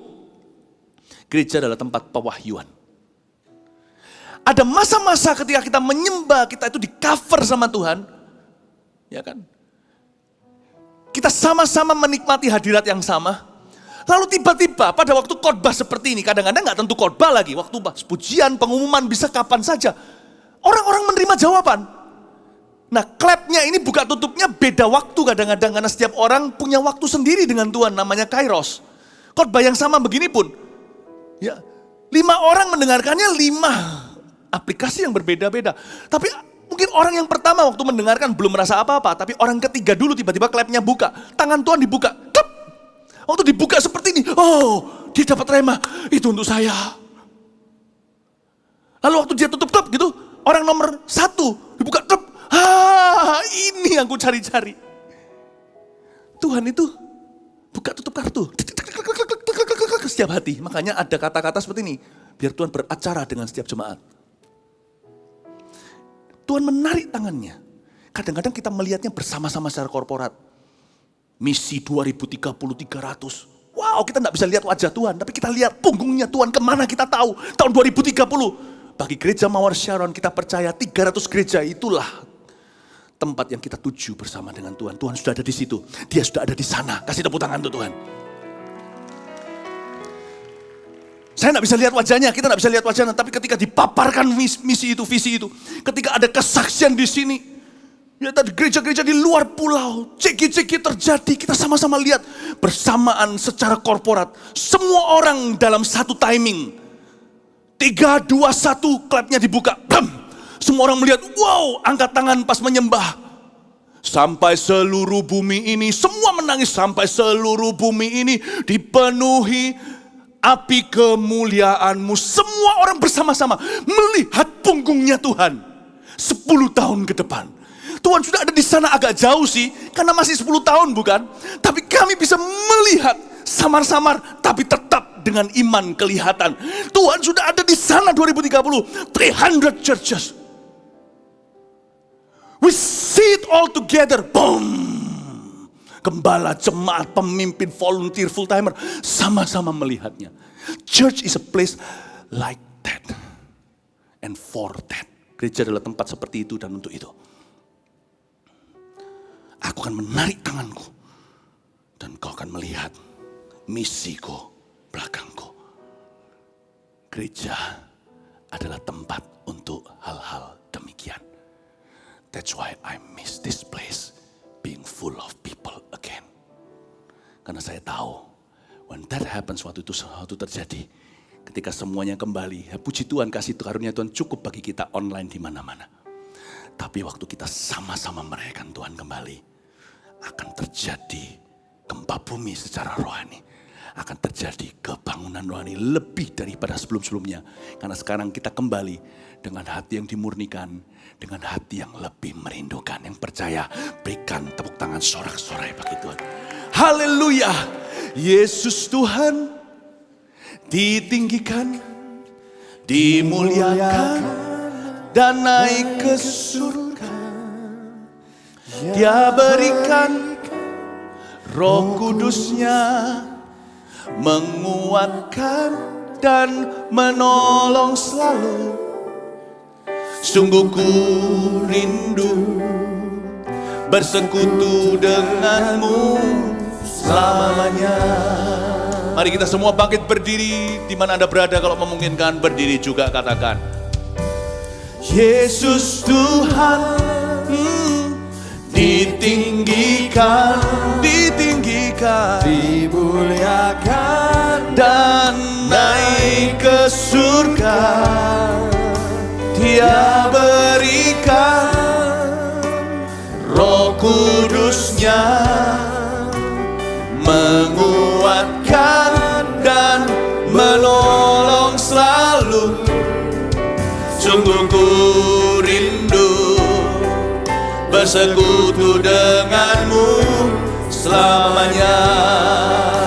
Gereja adalah tempat pewahyuan. Ada masa-masa ketika kita menyembah, kita itu di cover sama Tuhan. Ya kan? Kita sama-sama menikmati hadirat yang sama. Lalu tiba-tiba pada waktu khotbah seperti ini, kadang-kadang gak tentu khotbah lagi. Waktu pujian, pengumuman bisa kapan saja. Orang-orang menerima jawaban. Nah, clapnya ini buka tutupnya beda waktu kadang-kadang karena setiap orang punya waktu sendiri dengan Tuhan, namanya kairos. Khotbah yang sama begini pun, ya 5 orang mendengarkannya 5 aplikasi yang berbeda-beda. Tapi mungkin orang yang pertama waktu mendengarkan belum merasa apa-apa, tapi orang ketiga dulu tiba-tiba clapnya buka, tangan Tuhan dibuka, klep. Waktu dibuka seperti ini, oh dia dapat rema, itu untuk saya. Lalu waktu dia tutup klub gitu, orang nomor 1 dibuka klub, ini yang ku cari-cari. Tuhan itu buka tutup kartu, setiap hati. Makanya ada kata-kata seperti ini, biar Tuhan beracara dengan setiap jemaat. Tuhan menarik tangannya. Kadang-kadang kita melihatnya bersama-sama secara korporat. Misi 2030-300. Wow, kita tidak bisa lihat wajah Tuhan, tapi kita lihat punggungnya Tuhan kemana kita tahu. Tahun 2030. Bagi gereja Mawar Sharon kita percaya 300 gereja itulah tempat yang kita tuju bersama dengan Tuhan. Tuhan sudah ada di situ. Dia sudah ada di sana. Kasih tepuk tangan untuk Tuhan. Saya tidak bisa lihat wajahnya, kita tidak bisa lihat wajahnya. Tapi ketika dipaparkan misi itu, visi itu. Ketika ada kesaksian di sini. Ya tadi gereja-gereja di luar pulau. Ceki-ceki terjadi, kita sama-sama lihat. Bersamaan secara korporat. Semua orang dalam satu timing. 3, 2, 1, klapnya dibuka. Bam! Semua orang melihat, wow, angkat tangan pas menyembah. Sampai seluruh bumi ini, semua menangis. Sampai seluruh bumi ini dipenuhi api kemuliaanmu. Semua orang bersama-sama melihat punggungnya Tuhan. 10 tahun ke depan. Tuhan sudah ada di sana agak jauh sih. Karena masih 10 tahun bukan? Tapi kami bisa melihat samar-samar. Tapi tetap dengan iman kelihatan. Tuhan sudah ada di sana 2030. 300 churches. We see it all together. Boom. Gembala, jemaat, pemimpin, volunteer, full timer, sama-sama melihatnya. Church is a place like that. And for that. Gereja adalah tempat seperti itu dan untuk itu. Aku akan menarik tanganku. Dan kau akan melihat misiku belakangku. Gereja adalah tempat untuk hal-hal demikian. That's why I miss this place. Being full of people again. Karena saya tahu, when that happens, waktu terjadi, ketika semuanya kembali, ya puji Tuhan, kasih karunia Tuhan cukup bagi kita online di mana-mana. Tapi waktu kita sama-sama merayakan Tuhan kembali, akan terjadi gempa bumi secara rohani. Akan terjadi kebangunan rohani lebih daripada sebelum-sebelumnya. Karena sekarang kita kembali dengan hati yang dimurnikan, dengan hati yang lebih merindukan. Yang percaya, berikan tepuk tangan sorak-sorai bagi Tuhan. Haleluya. Yesus Tuhan ditinggikan, dimuliakan, dan naik ke surga. Dia berikan Roh Kudus-Nya, menguatkan dan menolong selalu. Sungguh ku rindu bersekutu denganmu selamanya. Mari kita semua bangkit berdiri di mana Anda berada. Kalau memungkinkan berdiri juga katakan, Yesus Tuhan ditinggikan, ditinggikan, dimuliakan, dan naik ke surga. Dia berikan Roh Kudus-Nya, menguatkan dan menolong selalu. Sungguh ku rindu bersekutu denganmu selamanya.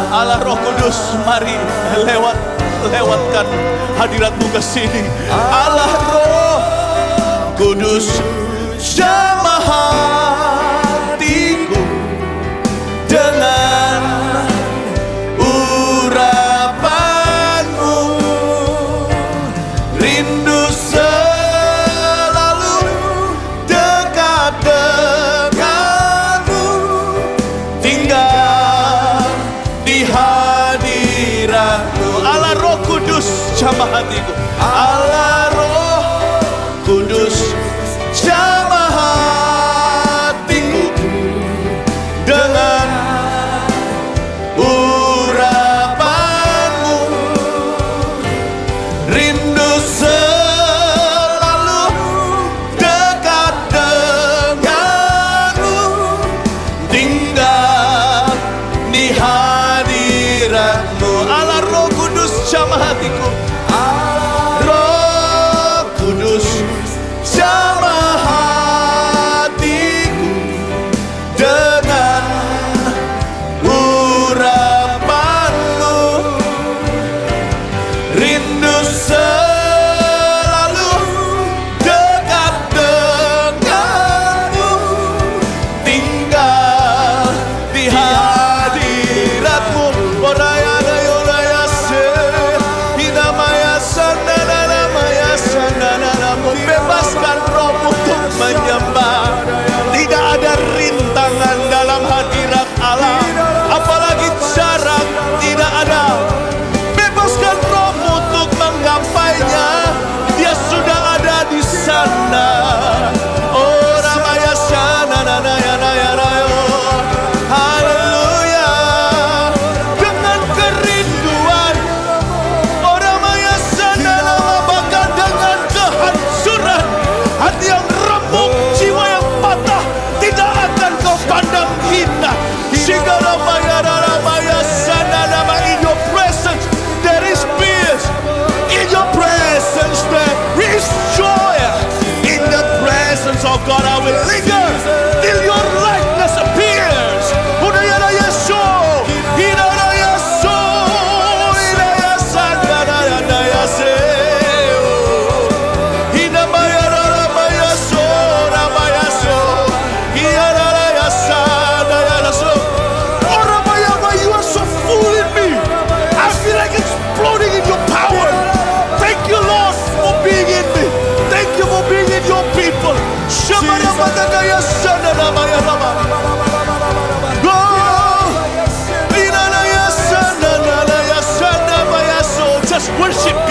Allah Roh Kudus, mari lewatkan hadiratmu ke sini. Allah Roh Kudus, jamah hatiku dengan urapanmu. Rindu selalu dekat denganmu, tinggal di hadiratmu. Allah Roh Kudus, jamah hatiku. Allah Roh Kudus, jamah hatiku dengan urapanmu. Rindu selalu dekat denganmu, tinggal di hadiratmu.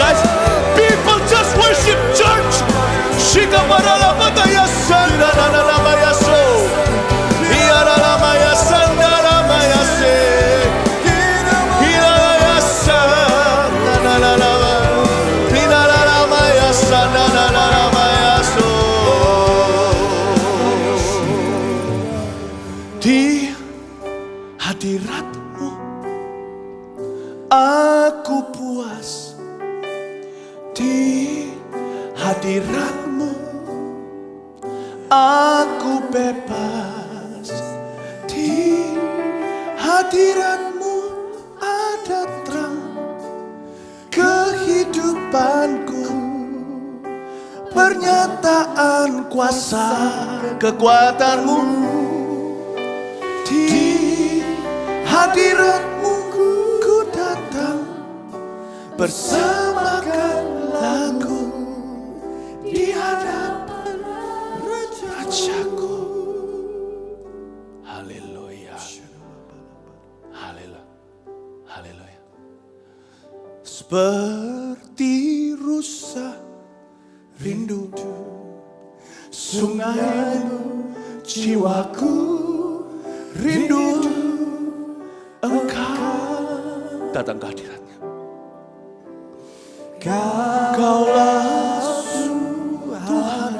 guys. People just worship church. Shikamaralamataya sandananamayaso. Iyaralamaya sandaramayase. Hiraya sandananama. Hiralamaya sandananamayaso. Di hadiratmu aku puas, di hadiratmu aku bebas, di hadiratmu ada terang kehidupanku, pernyataan kuasa kekuatanmu. Di hadiratmu ku datang, bersamakan lagu di hadapan Rajaku. Haleluya. Haleluya. Haleluya. Seperti rusa rindu sungaimu, jiwaku rindu Engkau. Datang ke hadiratnya. Kaulah Tuhan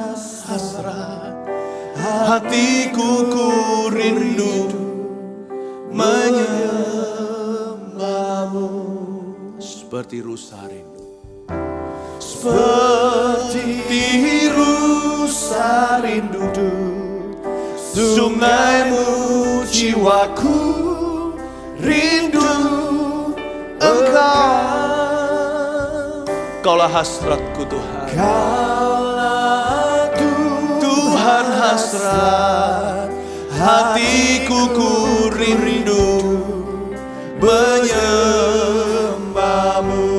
hasrat hatiku, ku rindu menyembahmu. Seperti rusa rindu, seperti rusa rindu sungaimu, jiwaku rindu Engkau. Kaulah hasratku Tuhan, Kaulah Tuhan hasrat hatiku, ku rindu menyembahmu.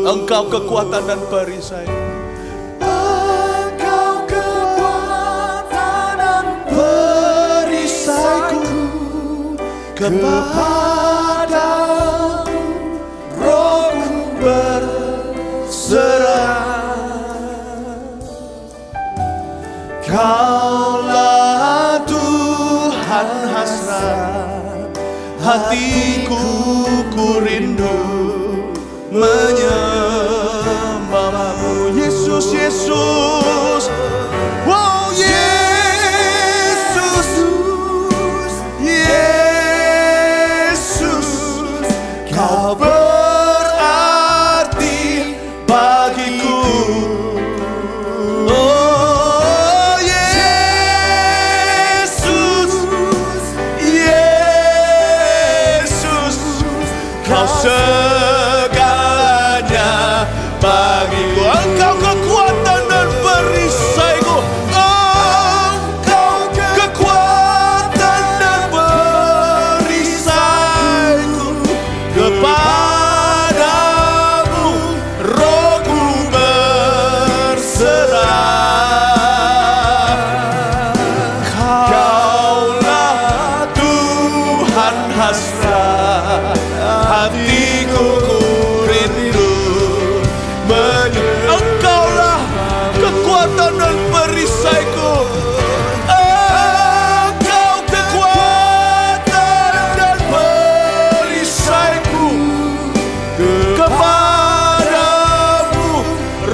Engkau kekuatan dan perisai, Engkau kekuatan dan perisaiku. Kepadamu rohku berserah. Kaulah Tuhan hasrat hatiku, ku rindu menyembahmu. Yesus, Yesus, wow, Yesus, Yesus, Kau berarti bagiku. Oh Yesus, Yesus, Kau segalanya bagiku. Engkau kekuatan dan perisaiku. Engkau kekuatan dan perisaiku. Kepadamu rohku berserah. Kaulah Tuhan hasrat hatiku, ku rindu Engkaulah kekuatan dan perisaiku. Engkau kekuatan dan perisaiku. Kepadamu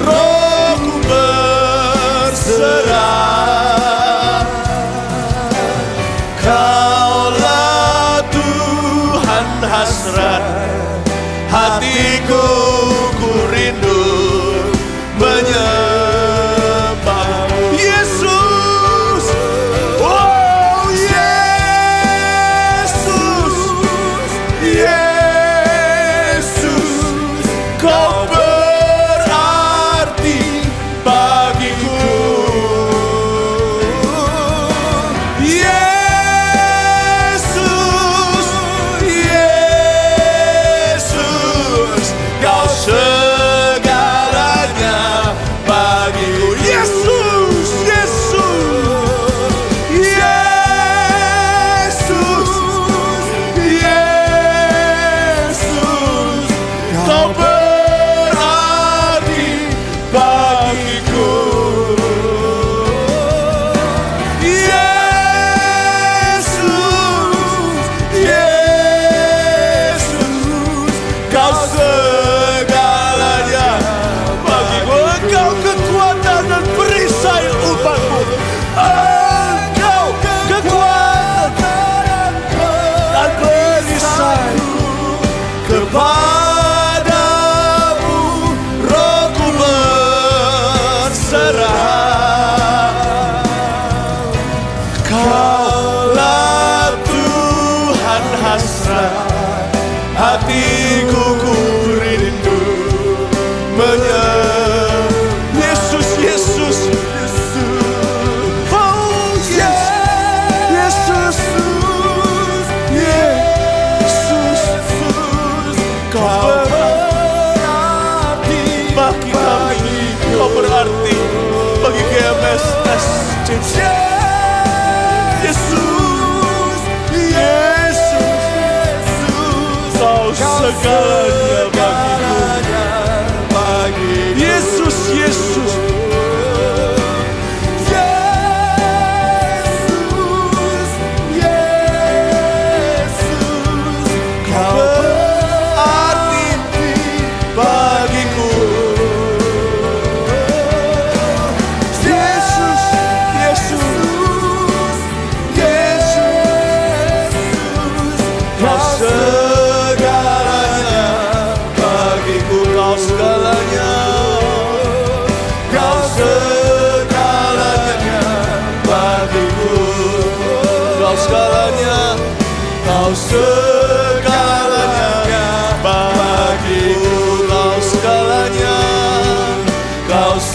rohku berserah. Kaulah Tuhan hasrat hatiku, ku rindu menyembahmu. Yesus, oh Yesus, Yesus, Kau berarti bagiku. Yesus, Yesus, Kau segalanya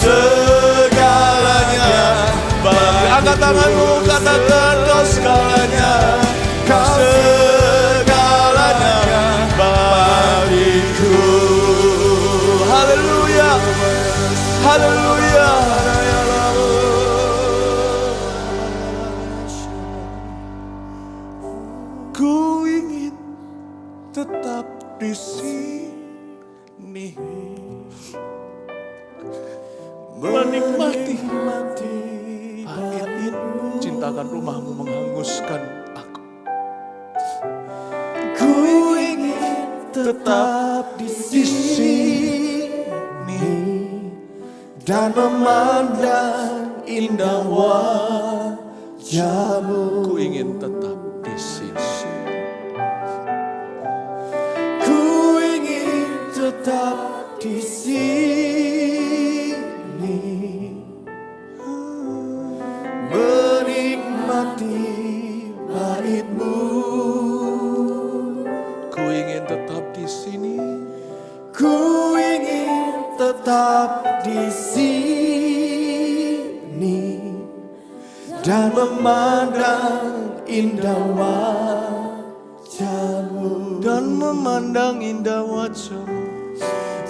segalanya. Bagi angkat tanganmu, katakan kau segalanya. Kau segalanya bagiku. Haleluya, haleluya. Ku ingin tetap di sini, menikmati baitmu. Cintakan rumahmu menghanguskan aku. Ku ingin tetap di sini dan memandang indah wajahmu. Ku ingin tetap di sini. Ku ingin tetap di sini, menikmati baitmu. Ku ingin tetap di sini. Ku ingin tetap di sini dan memandang indah wajahmu. Dan memandang indah wajahmu.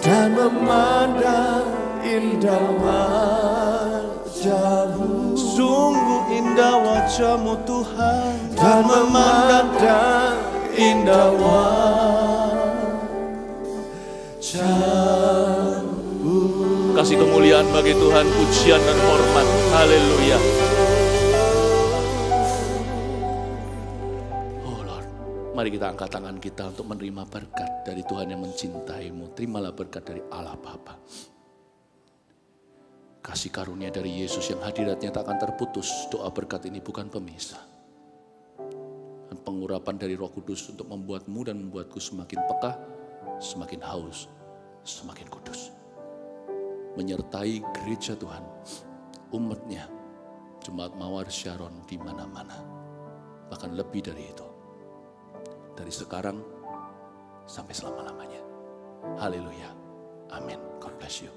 Dan memandang indah wajahmu. Sungguh indah wajahmu Tuhan. Dan memandang indah wajahmu. Kasih kemuliaan bagi Tuhan, pujian dan hormat. Haleluya. Mari kita angkat tangan kita untuk menerima berkat dari Tuhan yang mencintaimu. Terimalah berkat dari Allah Bapa. Kasih karunia dari Yesus yang hadiratnya tak akan terputus. Doa berkat ini bukan pemisah. Dan pengurapan dari Roh Kudus untuk membuatmu dan membuatku semakin peka, semakin haus, semakin kudus. Menyertai gereja Tuhan, umatnya, Jemaat Mawar Sharon di mana-mana. Bahkan lebih dari itu. Dari sekarang sampai selama-lamanya. Haleluya. Amin. God bless you.